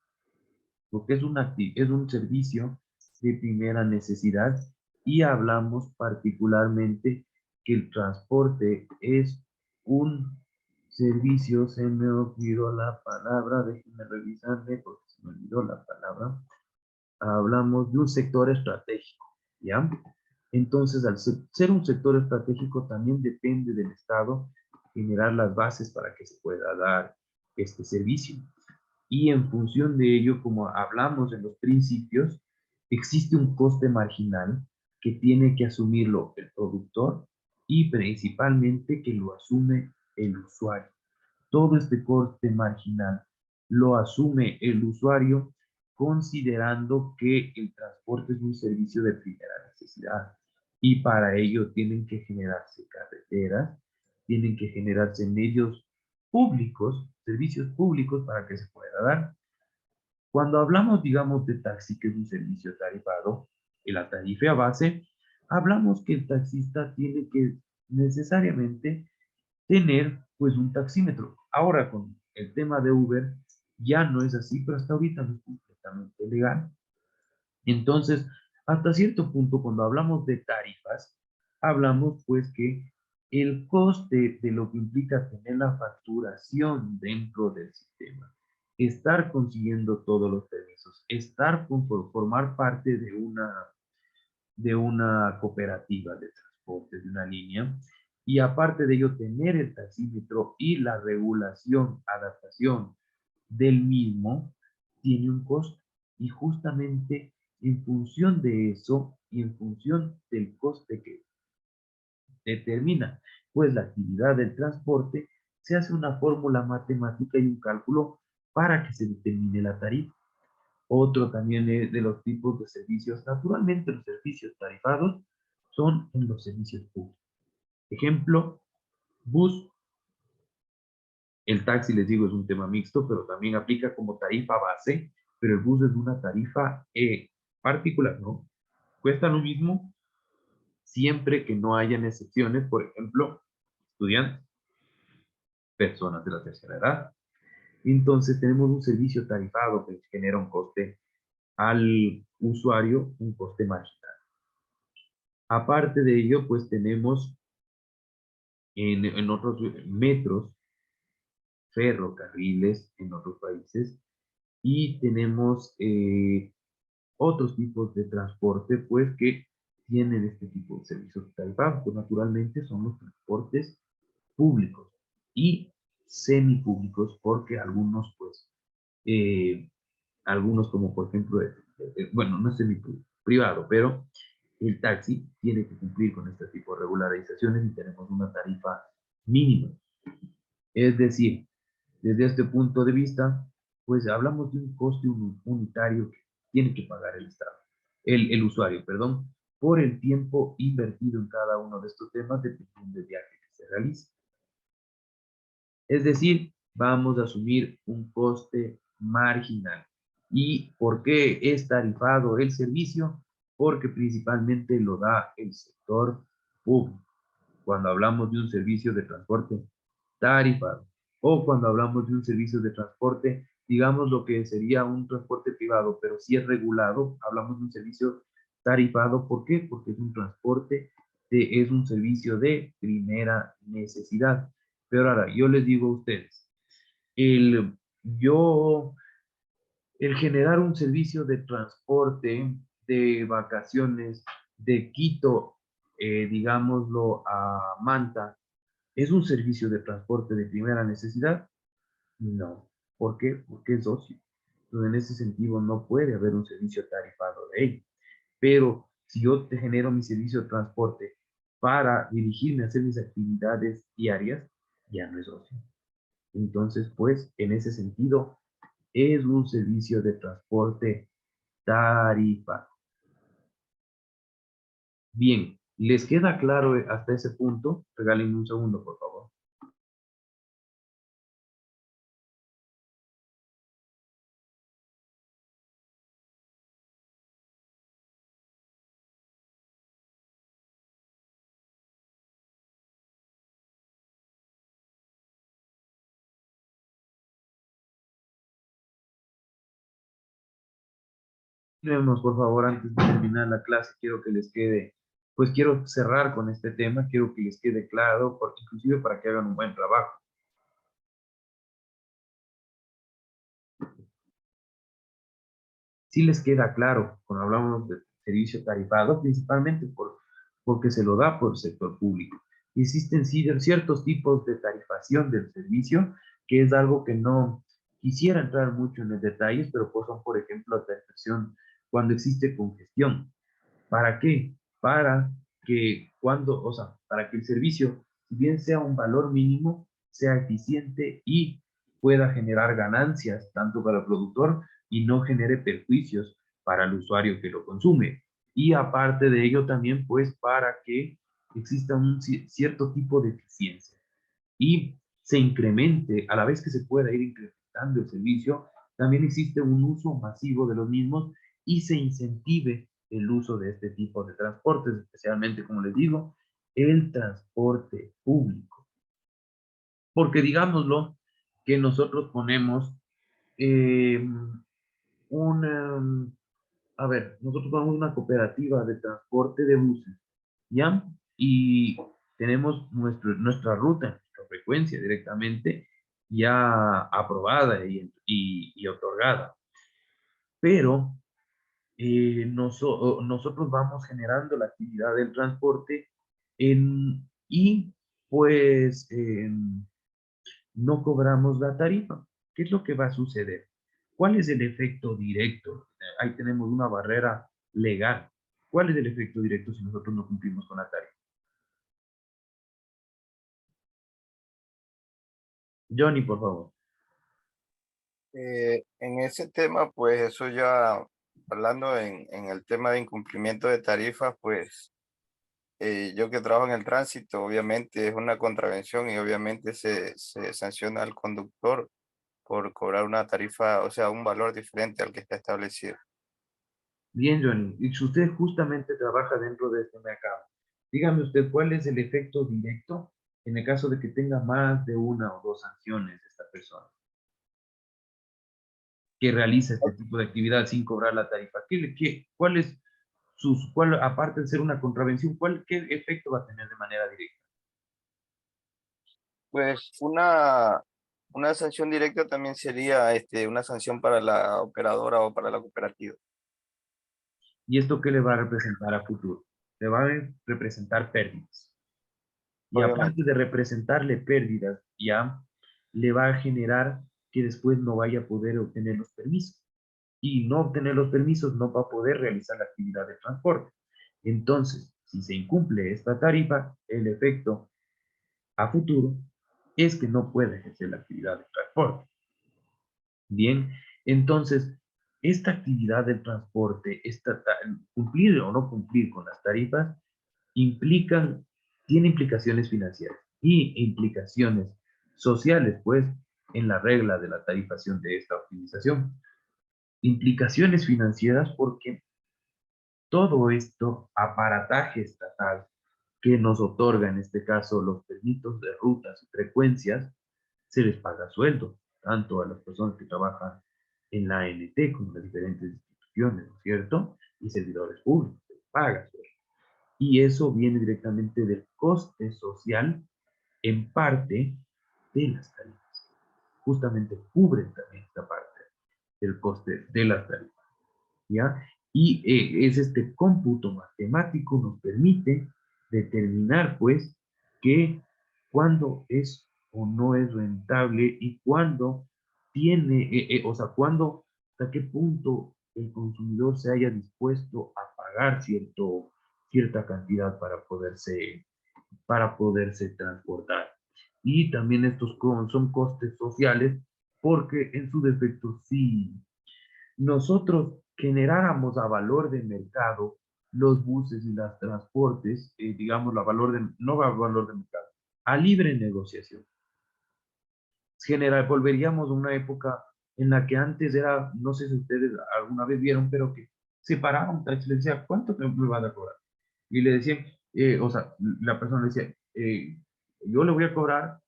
Porque es un servicio de primera necesidad y hablamos particularmente que el transporte es un servicio, se me olvidó la palabra, déjenme revisarme porque se me olvidó la palabra, hablamos de un sector estratégico, ¿ya? Entonces, al ser un sector estratégico, también depende del Estado generar las bases para que se pueda dar este servicio. Y en función de ello, como hablamos en los principios, existe un coste marginal que tiene que asumirlo el productor y principalmente que lo asume el usuario. Todo este coste marginal lo asume el usuario considerando que el transporte es un servicio de primera necesidad y para ello tienen que generarse carreteras, tienen que generarse medios públicos, servicios públicos para que se pueda dar. Cuando hablamos, digamos, de taxi, que es un servicio tarifado, en la tarifa base, hablamos que el taxista tiene que necesariamente tener pues un taxímetro. Ahora con el tema de Uber ya no es así, pero hasta ahorita no es completamente legal. Entonces, hasta cierto punto, cuando hablamos de tarifas, hablamos pues que el coste de lo que implica tener la facturación dentro del sistema, estar consiguiendo todos los permisos, estar por formar parte de una cooperativa de transporte, de una línea, y aparte de ello tener el taxímetro y la regulación, adaptación del mismo, tiene un costo. Y justamente en función de eso y en función del coste que determina pues la actividad del transporte, se hace una fórmula matemática y un cálculo para que se determine la tarifa. Otro también es de los tipos de servicios. Naturalmente, los servicios tarifados son en los servicios públicos. Ejemplo, bus. El taxi, les digo, es un tema mixto, pero también aplica como tarifa base, pero el bus es una tarifa particular, ¿no? Cuesta lo mismo siempre que no hayan excepciones, por ejemplo, estudiantes, personas de la tercera edad. Entonces tenemos un servicio tarifado que genera un coste al usuario, un coste marginal. Aparte de ello, pues tenemos en otros metros, ferrocarriles en otros países y tenemos otros tipos de transporte, pues que tienen este tipo de servicios tarifados, pues naturalmente son los transportes públicos y semipúblicos, porque algunos, pues, algunos como por ejemplo, bueno, no es semipúblico, privado, pero el taxi tiene que cumplir con este tipo de regularizaciones y tenemos una tarifa mínima. Es decir, desde este punto de vista, pues hablamos de un coste unitario que tiene que pagar el Estado, el usuario, perdón, por el tiempo invertido en cada uno de estos temas dependiendo del viaje que se realice. Es decir, vamos a asumir un coste marginal. ¿Y por qué es tarifado el servicio? Porque principalmente lo da el sector público. Cuando hablamos de un servicio de transporte tarifado o cuando hablamos de un servicio de transporte, digamos lo que sería un transporte privado, pero si es regulado, hablamos de un servicio tarifado. ¿Por qué? Porque es un transporte, es un servicio de primera necesidad. Pero ahora, yo les digo a ustedes, el, yo, el generar un servicio de transporte, de vacaciones, de Quito, digámoslo, a Manta, ¿es un servicio de transporte de primera necesidad? No. ¿Por qué? Porque es ocio. Entonces, en ese sentido, no puede haber un servicio tarifado de ello. Pero si yo te genero mi servicio de transporte para dirigirme a hacer mis actividades diarias, ya no es ocio. Entonces, pues, en ese sentido, es un servicio de transporte tarifado. Bien, ¿les queda claro hasta ese punto? Regálenme un segundo, por favor. Vemos, por favor, antes de terminar la clase, quiero que les quede, pues quiero cerrar con este tema, quiero que les quede claro, porque inclusive para que hagan un buen trabajo. Si les queda claro, cuando hablamos de servicio tarifado, principalmente porque se lo da por el sector público. Existen ciertos tipos de tarifación del servicio, que es algo que no quisiera entrar mucho en los detalles, pero pues son, por ejemplo, la tarifación cuando existe congestión. ¿Para qué? Para que para que el servicio, si bien sea un valor mínimo, sea eficiente y pueda generar ganancias tanto para el productor y no genere perjuicios para el usuario que lo consume. Y aparte de ello también, pues, para que exista un cierto tipo de eficiencia y se incremente, a la vez que se pueda ir incrementando el servicio, también existe un uso masivo de los mismos y se incentive el uso de este tipo de transportes, especialmente, como les digo, el transporte público. Porque digámoslo, que nosotros ponemos eh, una, a ver, nosotros ponemos una cooperativa de transporte de buses, ¿ya? Y tenemos nuestra ruta, nuestra frecuencia directamente ya aprobada y otorgada. Pero nosotros vamos generando la actividad del transporte y pues no cobramos la tarifa. ¿Qué es lo que va a suceder? ¿Cuál es el efecto directo? Ahí tenemos una barrera legal. ¿Cuál es el efecto directo si nosotros no cumplimos con la tarifa? Johnny, por favor. En ese tema, pues eso ya, hablando en el tema de incumplimiento de tarifas, pues yo que trabajo en el tránsito, obviamente es una contravención y obviamente se sanciona al conductor por cobrar una tarifa, o sea, un valor diferente al que está establecido. Bien, Johnny. Y si usted justamente trabaja dentro de este mercado, dígame usted cuál es el efecto directo en el caso de que tenga más de una o dos sanciones esta persona que realiza este tipo de actividad sin cobrar la tarifa. ¿Cuál es aparte de ser una contravención, qué efecto va a tener de manera directa? Pues una sanción directa también sería una sanción para la operadora o para la cooperativa. ¿Y esto qué le va a representar a futuro? Le va a representar pérdidas. Y Obviamente. aparte de representarle pérdidas, ya le va a generar que después no vaya a poder obtener los permisos. Y no obtener los permisos no va a poder realizar la actividad de transporte. Entonces, si se incumple esta tarifa, el efecto a futuro es que no puede ejercer la actividad de transporte. Bien, entonces, esta actividad del transporte, cumplir o no cumplir con las tarifas, tiene implicaciones financieras y implicaciones sociales, pues, en la regla de la tarifación de esta optimización. Implicaciones financieras porque todo esto aparataje estatal que nos otorga, en este caso, los permisos de rutas y frecuencias, se les paga sueldo, tanto a las personas que trabajan en la ANT como en las diferentes instituciones, ¿no es cierto? Y servidores públicos, se les paga sueldo. Y eso viene directamente del coste social, en parte, de las tarifas. Justamente cubren también esta parte del coste de las tarifas. ¿Ya? Y es este cómputo matemático nos permite determinar, pues, que cuándo es o no es rentable y cuándo cuándo, hasta qué punto el consumidor se haya dispuesto a pagar cierta cantidad para poderse transportar. Y también estos son costes sociales porque en su defecto sí nosotros generáramos a valor de mercado los buses y los transportes, digamos, no va a valor de mercado, a libre negociación. General, volveríamos a una época en la que antes era, no sé si ustedes alguna vez vieron, pero que se paraba un taxi y le decía, ¿cuánto me vas a cobrar? Y le decían, o sea, la persona le decía, yo le voy a cobrar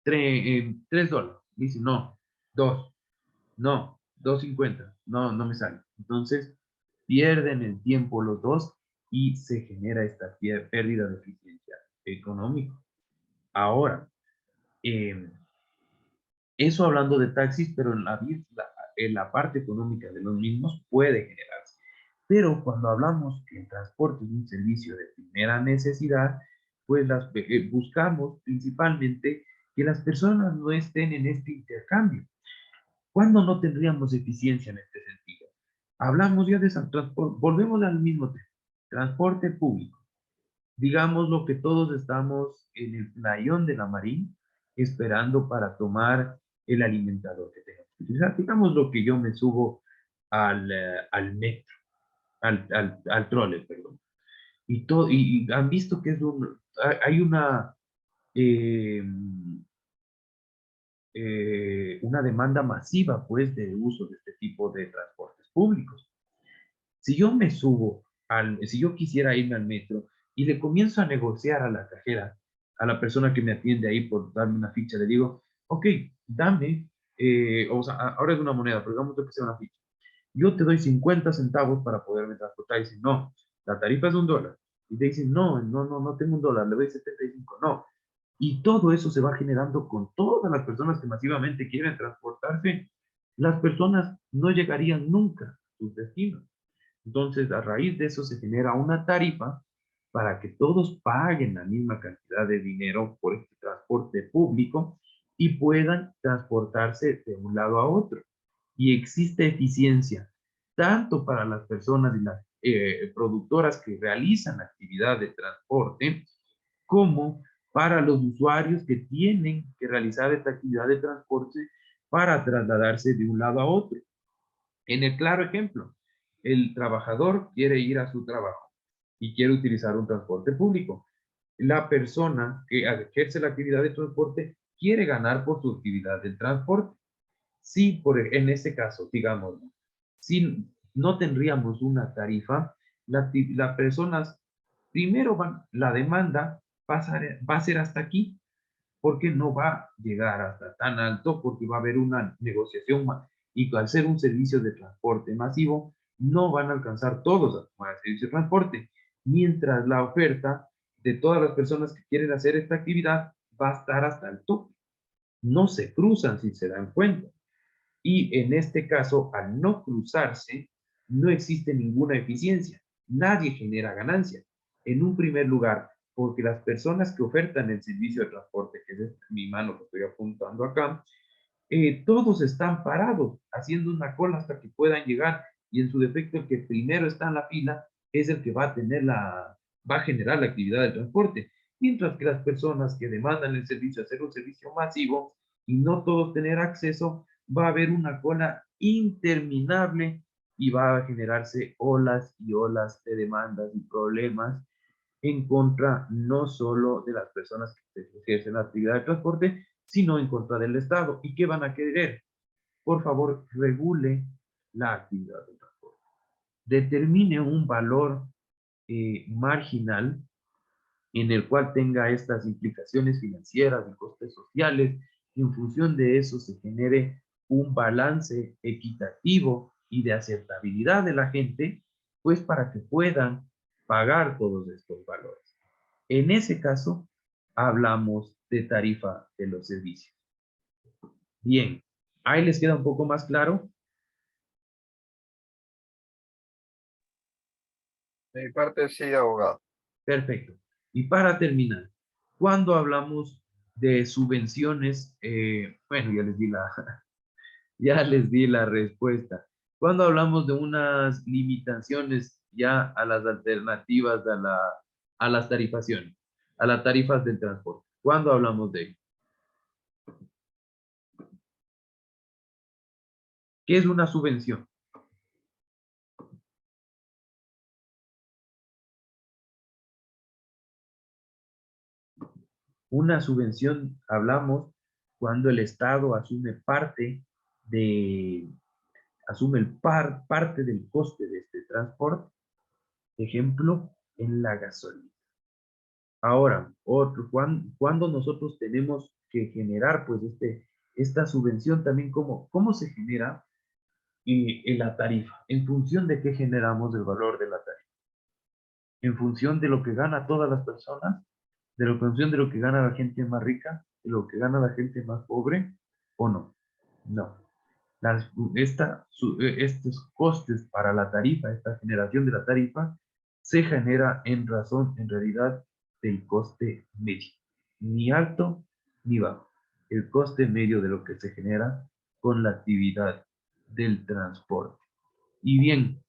$3. Dice, no, 2, no, 2.50, no, no me sale. Entonces, pierden el tiempo los dos y se genera esta pérdida de eficiencia económica. Ahora, eso hablando de taxis, pero en la parte económica de los mismos puede generarse. Pero cuando hablamos que el transporte es un servicio de primera necesidad, pues buscamos principalmente que las personas no estén en este intercambio. ¿Cuándo no tendríamos eficiencia en este sentido? Hablamos ya de transporte, volvemos al mismo tema, transporte público. Digamos lo que todos estamos en el playón de la Marín esperando para tomar el alimentador que tenemos que utilizar. Digamos lo que yo me subo al metro, al trole, perdón. Y han visto que hay eh, una demanda masiva, pues, de uso de este tipo de transportes públicos. Si yo me subo, si yo quisiera irme al metro y le comienzo a negociar a la cajera, a la persona que me atiende ahí por darme una ficha, le digo, ok, dame, o sea, ahora es una moneda, pero digamos que sea una ficha. Yo te doy 50 centavos para poderme transportar. Y dicen, no, la tarifa es $1. Y te dicen, no, no, no, no tengo $1, le doy 75. No, y todo eso se va generando con todas las personas que masivamente quieren transportarse. Las personas no llegarían nunca a sus destinos. Entonces, a raíz de eso se genera una tarifa para que todos paguen la misma cantidad de dinero por este transporte público y puedan transportarse de un lado a otro. Y existe eficiencia tanto para las personas y las productoras que realizan actividad de transporte como para los usuarios que tienen que realizar esta actividad de transporte para trasladarse de un lado a otro. En el claro ejemplo, el trabajador quiere ir a su trabajo y quiere utilizar un transporte público. La persona que ejerce la actividad de transporte quiere ganar por su actividad del transporte. Si en este caso, digamos, si no tendríamos una tarifa, las personas, primero la demanda va a ser hasta aquí, porque no va a llegar hasta tan alto, porque va a haber una negociación y al ser un servicio de transporte masivo, no van a alcanzar todos a tomar el servicio de transporte, mientras la oferta de todas las personas que quieren hacer esta actividad va a estar hasta el tope. No se cruzan si se dan cuenta. Y en este caso, al no cruzarse, no existe ninguna eficiencia. Nadie genera ganancia. En un primer lugar, porque las personas que ofertan el servicio de transporte, que es mi mano que estoy apuntando acá, todos están parados, haciendo una cola hasta que puedan llegar, y en su defecto el que primero está en la fila es el que va a generar la actividad del transporte, mientras que las personas que demandan el servicio, hacer un servicio masivo y no todos tener acceso, va a haber una cola interminable y va a generarse olas y olas de demandas y problemas en contra no solo de las personas que ejercen la actividad de transporte, sino en contra del Estado. ¿Y qué van a querer? Por favor, regule la actividad del transporte. Determine un valor marginal en el cual tenga estas implicaciones financieras y costes sociales. En función de eso se genere un balance equitativo y de aceptabilidad de la gente, pues para que puedan pagar todos estos valores. En ese caso, hablamos de tarifa de los servicios. Bien, ahí les queda un poco más claro. De mi parte, sí, abogado. Perfecto. Y para terminar, cuando hablamos de subvenciones, bueno, ya les di la respuesta. Cuando hablamos de unas limitaciones ya a las alternativas a las tarifaciones, a las tarifas del transporte. ¿Cuándo hablamos de ello? ¿Qué es una subvención? Una subvención, hablamos, cuando el Estado asume parte parte del coste de este transporte, ejemplo, en la gasolina. Ahora, cuando nosotros tenemos que generar, pues, esta subvención también, ¿cómo se genera en la tarifa? ¿En función de qué generamos el valor de la tarifa? ¿En función de lo que gana todas las personas? ¿De la función de lo que gana la gente más rica? ¿De lo que gana la gente más pobre? ¿O no? No. Estos costes para la tarifa, esta generación de la tarifa, se genera en realidad, del coste medio. Ni alto ni bajo. El coste medio de lo que se genera con la actividad del transporte. Y bien,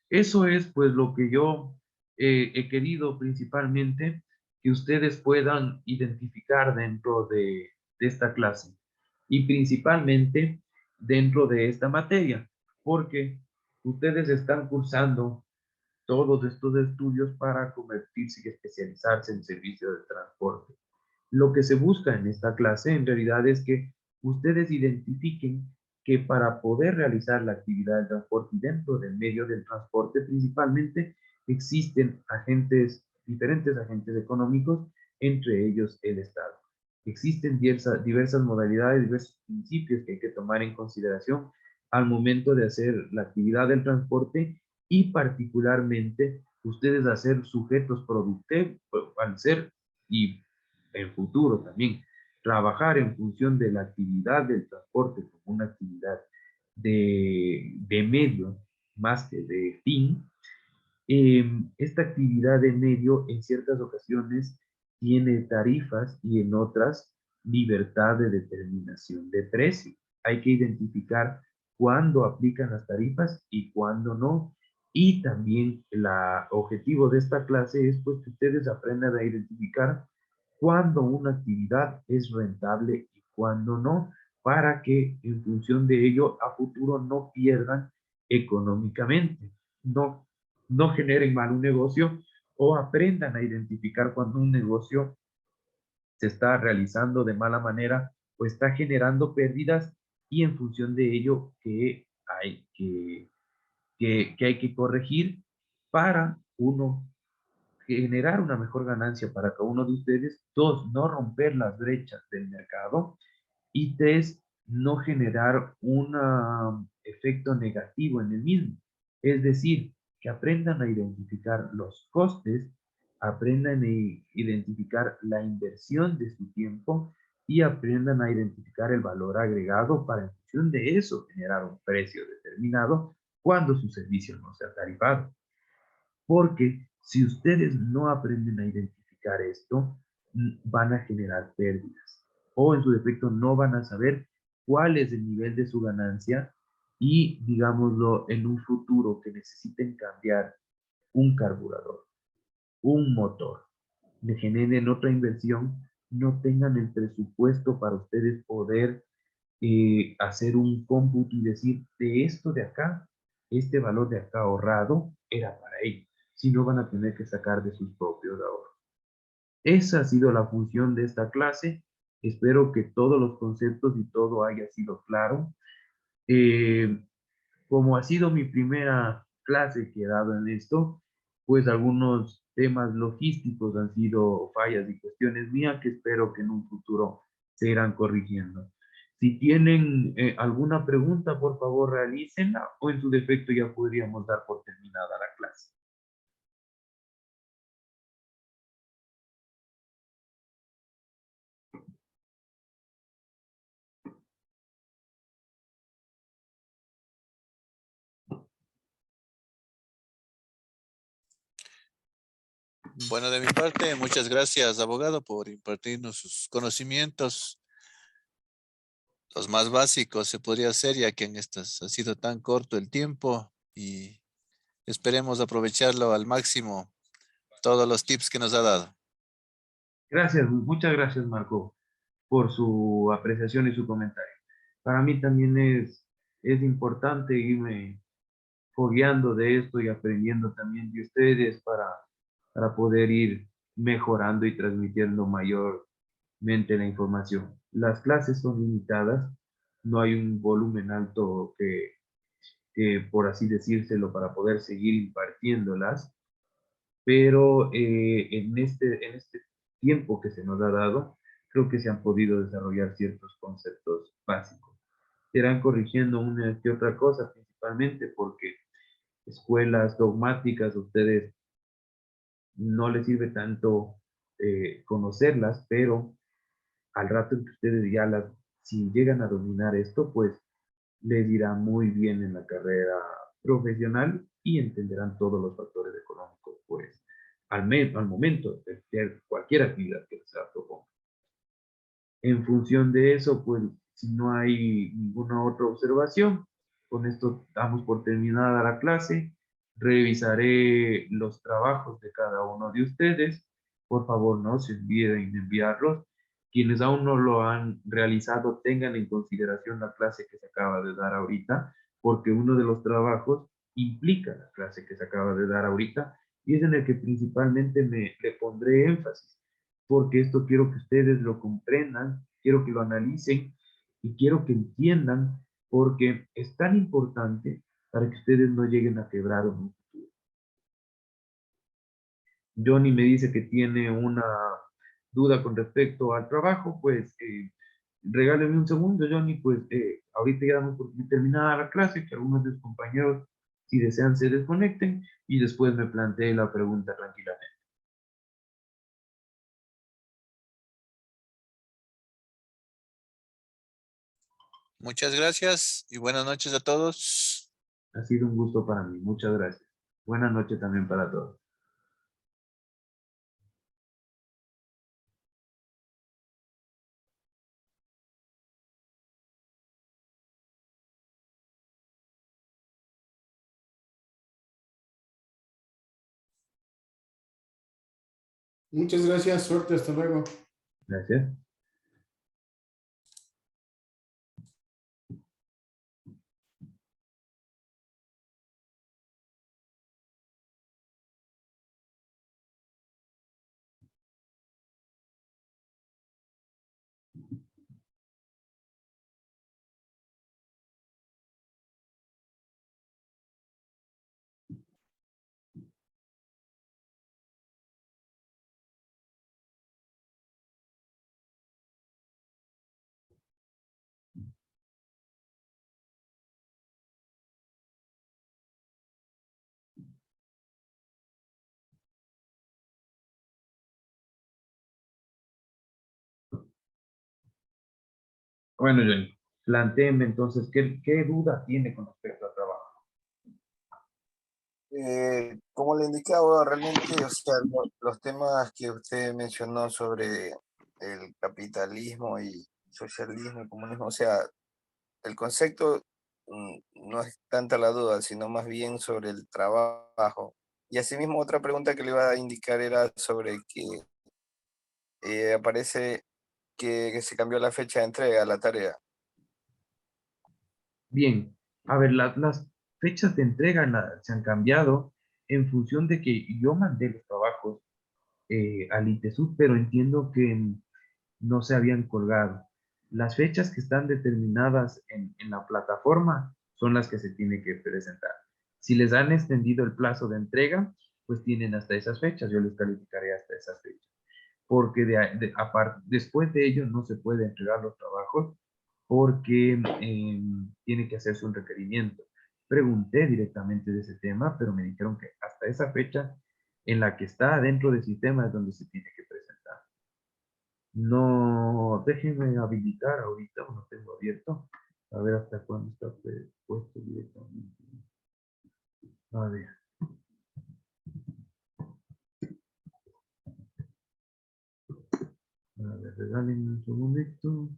eso es pues lo que yo he querido principalmente que ustedes puedan identificar dentro de esta clase y principalmente dentro de esta materia, porque ustedes están cursando todos estos estudios para convertirse y especializarse en servicio de transporte. Lo que se busca en esta clase en realidad es que ustedes identifiquen que para poder realizar la actividad de transporte y dentro del medio del transporte principalmente existen diferentes agentes económicos, entre ellos el Estado. Existen diversas modalidades, diversos principios que hay que tomar en consideración al momento de hacer la actividad del transporte y particularmente ustedes a ser sujetos productivos, al ser y en futuro también trabajar en función de la actividad del transporte como una actividad de medio más que de fin. Esta actividad de medio en ciertas ocasiones tiene tarifas y en otras libertad de determinación de precio. Hay que identificar cuándo aplican las tarifas y cuándo no. Y también el objetivo de esta clase es pues que ustedes aprendan a identificar cuándo una actividad es rentable y cuándo no, para que en función de ello a futuro no pierdan económicamente. No generen mal un negocio o aprendan a identificar cuando un negocio se está realizando de mala manera o está generando pérdidas y en función de ello que hay que corregir para uno generar una mejor ganancia para cada uno de ustedes, dos, no romper las brechas del mercado y tres, no generar un efecto negativo en el mismo. Es decir, que aprendan a identificar los costes, aprendan a identificar la inversión de su tiempo y aprendan a identificar el valor agregado para en función de eso generar un precio determinado cuando su servicio no sea tarifado. Porque si ustedes no aprenden a identificar esto, van a generar pérdidas. O en su defecto no van a saber cuál es el nivel de su ganancia y, digámoslo, en un futuro que necesiten cambiar un carburador, un motor, le generen otra inversión, no tengan el presupuesto para ustedes poder hacer un cómputo y decir, de esto de acá, este valor de acá ahorrado era para ellos, si no van a tener que sacar de sus propios ahorros. Esa ha sido la función de esta clase. Espero que todos los conceptos y todo haya sido claro. Eh, Como ha sido mi primera clase que he dado en esto, pues algunos temas logísticos han sido fallas y cuestiones mías que espero que en un futuro se irán corrigiendo. Si tienen alguna pregunta, por favor, realícenla o en su defecto ya podríamos dar por terminada la clase. Bueno, de mi parte, muchas gracias, abogado, por impartirnos sus conocimientos, los más básicos, se podría hacer, ya que en estas ha sido tan corto el tiempo y esperemos aprovecharlo al máximo, todos los tips que nos ha dado. Gracias, muchas gracias, Marco, por su apreciación y su comentario. Para mí también es importante irme fogueando de esto y aprendiendo también de ustedes para poder ir mejorando y transmitiendo mayormente la información. Las clases son limitadas, no hay un volumen alto que por así decírselo, para poder seguir impartiéndolas, pero en este tiempo que se nos ha dado, creo que se han podido desarrollar ciertos conceptos básicos. Se irán corrigiendo una que otra cosa, principalmente porque escuelas dogmáticas, a ustedes no les sirve tanto conocerlas, pero al rato en que ustedes ya las, si llegan a dominar esto, pues les irá muy bien en la carrera profesional y entenderán todos los factores económicos, pues, al momento de hacer cualquier actividad que se proponga. En función de eso, pues, si no hay ninguna otra observación, con esto damos por terminada la clase. Revisaré los trabajos de cada uno de ustedes. Por favor, no se olviden de enviarlos. Quienes aún no lo han realizado, tengan en consideración la clase que se acaba de dar ahorita, porque uno de los trabajos implica la clase que se acaba de dar ahorita y es en el que principalmente le pondré énfasis, porque esto quiero que ustedes lo comprendan, quiero que lo analicen y quiero que entiendan, porque es tan importante para que ustedes no lleguen a quebrar en un futuro. Johnny me dice que tiene una duda con respecto al trabajo, pues regáleme un segundo, Johnny, pues ahorita ya damos por terminada la clase, que algunos de sus compañeros, si desean, se desconecten y después me plantee la pregunta tranquilamente. Muchas gracias y buenas noches a todos. Ha sido un gusto para mí, muchas gracias. Buenas noches también para todos. Muchas gracias, suerte, hasta luego. Gracias. Bueno, Johnny, plantéeme entonces, ¿qué duda tiene con respecto al trabajo? Como le indicaba, realmente, o sea, los temas que usted mencionó sobre el capitalismo y socialismo y comunismo, o sea, el concepto no es tanta la duda, sino más bien sobre el trabajo. Y asimismo, otra pregunta que le iba a indicar era sobre que aparece que se cambió la fecha de entrega a la tarea. Bien, a ver, las fechas de entrega se han cambiado en función de que yo mandé los trabajos al ITESUD, pero entiendo que no se habían colgado. Las fechas que están determinadas en la plataforma son las que se tiene que presentar. Si les han extendido el plazo de entrega, pues tienen hasta esas fechas, yo les calificaré hasta esas fechas, porque después de ello no se puede entregar los trabajos porque tiene que hacerse un requerimiento. Pregunté directamente de ese tema, pero me dijeron que hasta esa fecha en la que está dentro del sistema es donde se tiene que presentar. No, déjenme habilitar ahorita, no tengo abierto, a ver hasta cuándo está puesto directamente. A ver. A ver, regálenme un segundito.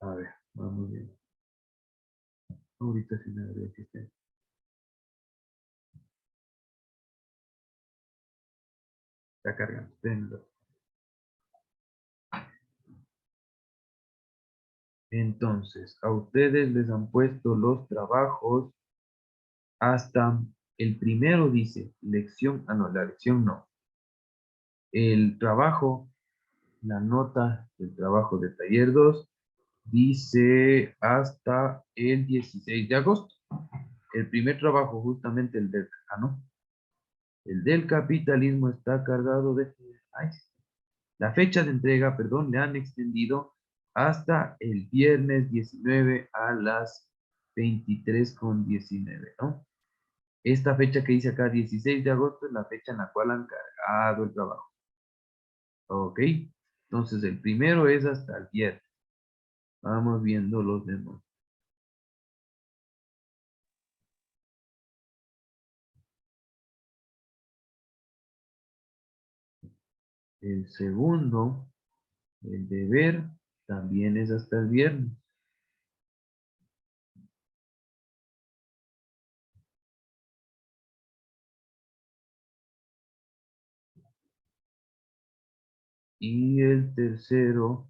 A ver, vamos bien. Ahorita sí me debería que esté. Está cargando. Espérenlo. Entonces, a ustedes les han puesto los trabajos hasta el primero dice lección, no, la lección no. El trabajo, la nota del trabajo de taller 2 dice hasta el 16 de agosto. El primer trabajo, justamente el del, ¿no? El del capitalismo está cargado de... Ay, la fecha de entrega, perdón, le han extendido hasta el viernes 19 a las 23:19, ¿no? Esta fecha que dice acá, 16 de agosto, es la fecha en la cual han cargado el trabajo. ¿Ok? Entonces, el primero es hasta el viernes. Vamos viendo los demás. El segundo, el deber, también es hasta el viernes. Y el tercero,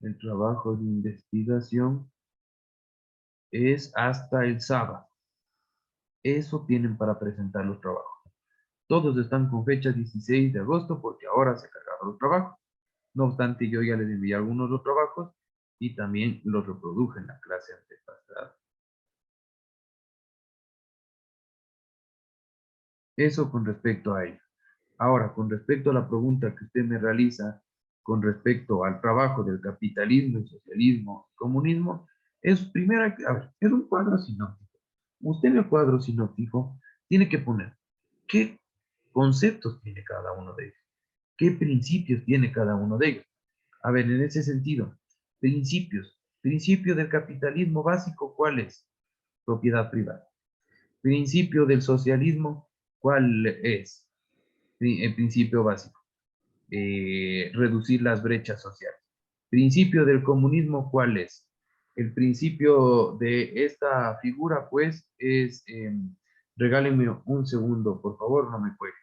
el trabajo de investigación, es hasta el sábado. Eso tienen para presentar los trabajos. Todos están con fecha 16 de agosto porque ahora se cargaron los trabajos. No obstante, yo ya les envié algunos de los trabajos y también los reproduje en la clase antepasada. Eso con respecto a ello. Ahora, con respecto a la pregunta que usted me realiza con respecto al trabajo del capitalismo, el socialismo, el comunismo, es primero, a ver, es un cuadro sinóptico. Usted en el cuadro sinóptico tiene que poner qué conceptos tiene cada uno de ellos, qué principios tiene cada uno de ellos. A ver, en ese sentido, principios. Principio del capitalismo básico, ¿cuál es? Propiedad privada. Principio del socialismo, ¿cuál es? El principio básico. Reducir las brechas sociales. Principio del comunismo, ¿cuál es? El principio de esta figura, pues, es, regálenme un segundo, por favor, no me cuelguen.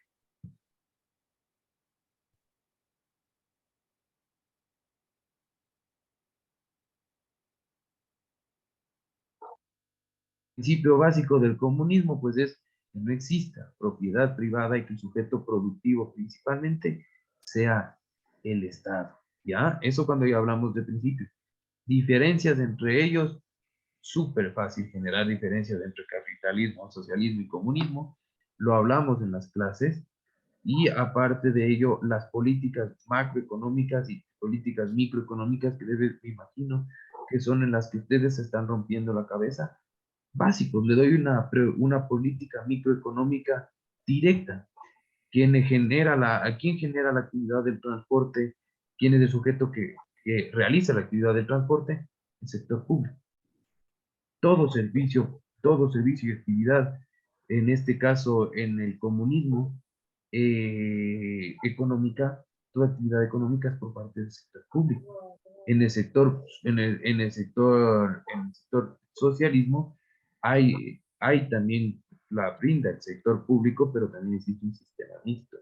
El principio básico del comunismo, pues, es que no exista propiedad privada y que el sujeto productivo principalmente sea el Estado. ¿Ya? Eso cuando ya hablamos de principios. Diferencias entre ellos, súper fácil generar diferencias entre capitalismo, socialismo y comunismo. Lo hablamos en las clases. Y aparte de ello, las políticas macroeconómicas y políticas microeconómicas que me imagino que son en las que ustedes se están rompiendo la cabeza. Básicos, le doy una política microeconómica directa. ¿Quién genera la actividad del transporte? ¿Quién es el sujeto que realiza la actividad del transporte? El sector público. Todo servicio y actividad, en este caso en el comunismo, económica, toda actividad económica es por parte del sector público. En el sector socialismo hay también la brinda el sector público, pero también existe un sistema mixto.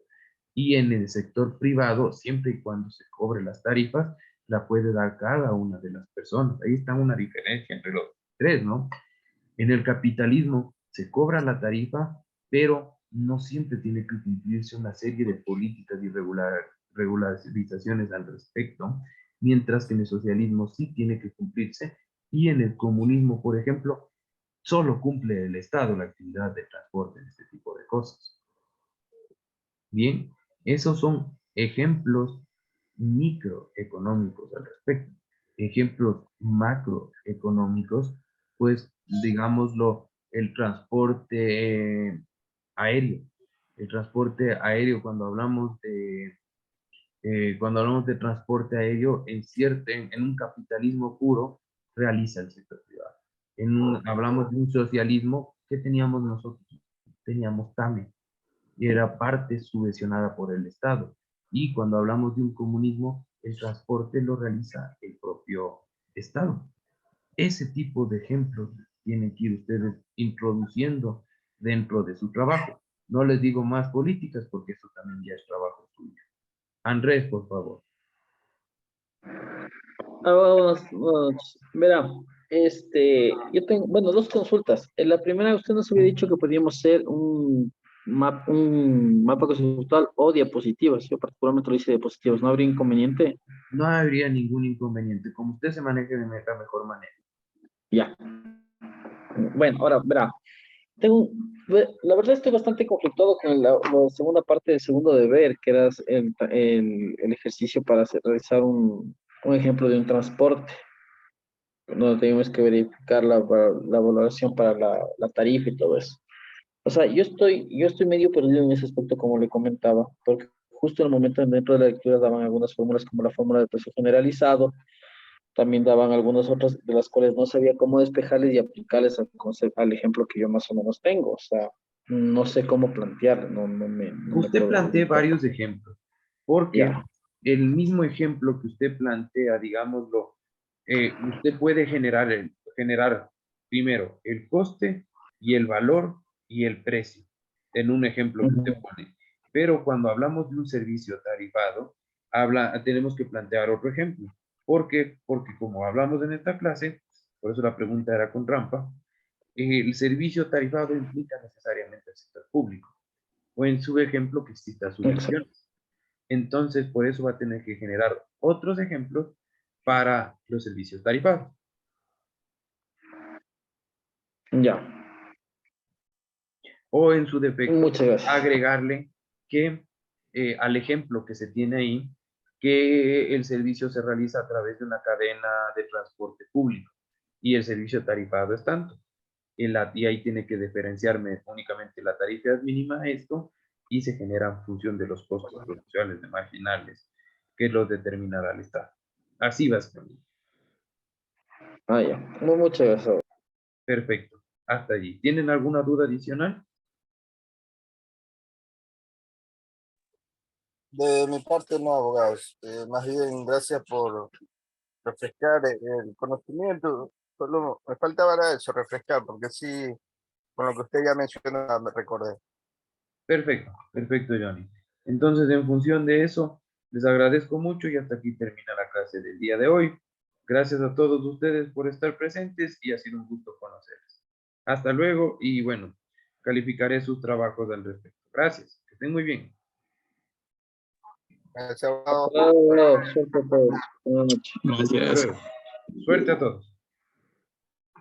Y en el sector privado, siempre y cuando se cobre las tarifas, la puede dar cada una de las personas. Ahí está una diferencia entre los tres, ¿no? En el capitalismo se cobra la tarifa, pero no siempre tiene que cumplirse una serie de políticas y regularizaciones al respecto, mientras que en el socialismo sí tiene que cumplirse y en el comunismo, por ejemplo, solo cumple el Estado la actividad de transporte en este tipo de cosas. Bien, esos son ejemplos microeconómicos al respecto. Ejemplos macroeconómicos, pues digámoslo, el transporte aéreo. El transporte aéreo, cuando hablamos de transporte aéreo, en un capitalismo puro, realiza el sector privado. Hablamos de un socialismo, ¿qué teníamos nosotros? Teníamos TAME y era parte subvencionada por el Estado. Y cuando hablamos de un comunismo, el transporte lo realiza el propio Estado. Ese tipo de ejemplos tienen que ir ustedes introduciendo dentro de su trabajo. No les digo más políticas porque eso también ya es trabajo suyo. Andrés, por favor. Verá, yo tengo, bueno, dos consultas. En la primera, usted nos había dicho que podíamos hacer un mapa conceptual o diapositivas. Yo particularmente lo hice diapositivas, ¿no habría inconveniente? No habría ningún inconveniente. Como usted se maneje de la mejor manera. Ya. Bueno, ahora, verá, la verdad estoy bastante conflictuado con la segunda parte del segundo deber, que era el ejercicio para realizar un ejemplo de un transporte, donde tenemos que verificar la valoración para la tarifa y todo eso. O sea, yo estoy medio perdido en ese aspecto, como le comentaba, porque justo en el momento dentro de la lectura daban algunas fórmulas como la fórmula del precio generalizado, también daban algunas otras de las cuales no sabía cómo despejarles y aplicarles al ejemplo que yo más o menos tengo. O sea, no sé cómo plantearlo, no me Usted puedo plantea ubicar. varios ejemplos, porque Ya, el mismo ejemplo que usted plantea, digámoslo, usted puede generar primero el coste y el valor y el precio en un ejemplo que usted ujú, pone. Pero cuando hablamos de un servicio tarifado, tenemos que plantear otro ejemplo. ¿Por qué? Porque como hablamos en esta clase, por eso la pregunta era con trampa, el servicio tarifado implica necesariamente el sector público o en su ejemplo que exista exacto. subvenciones. Entonces, por eso va a tener que generar otros ejemplos para los servicios tarifados. Ya, O en su defecto, muchas gracias. agregarle que al ejemplo que se tiene ahí, que el servicio se realiza a través de una cadena de transporte público y el servicio tarifado es tanto. Y ahí tiene que diferenciarme únicamente la tarifa mínima a esto y se genera en función de los costos produccionales de marginales que los determinará el Estado. Así básicamente. Ah, ya, muchas gracias. Perfecto. Hasta allí. ¿Tienen alguna duda adicional? De mi parte, no, abogados. Más bien, gracias por refrescar el conocimiento. Solo me faltaba era eso, refrescar, porque sí, con lo que usted ya mencionó, me recordé. Perfecto, perfecto, Johnny. Entonces, en función de eso, les agradezco mucho y hasta aquí termina la clase del día de hoy. Gracias a todos ustedes por estar presentes y ha sido un gusto conocerles. Hasta luego y bueno, calificaré sus trabajos al respecto. Gracias, que estén muy bien. Gracias, Hasta abogado. luego, suerte a todos. Buenas noches. Hasta Gracias. luego. Suerte a todos.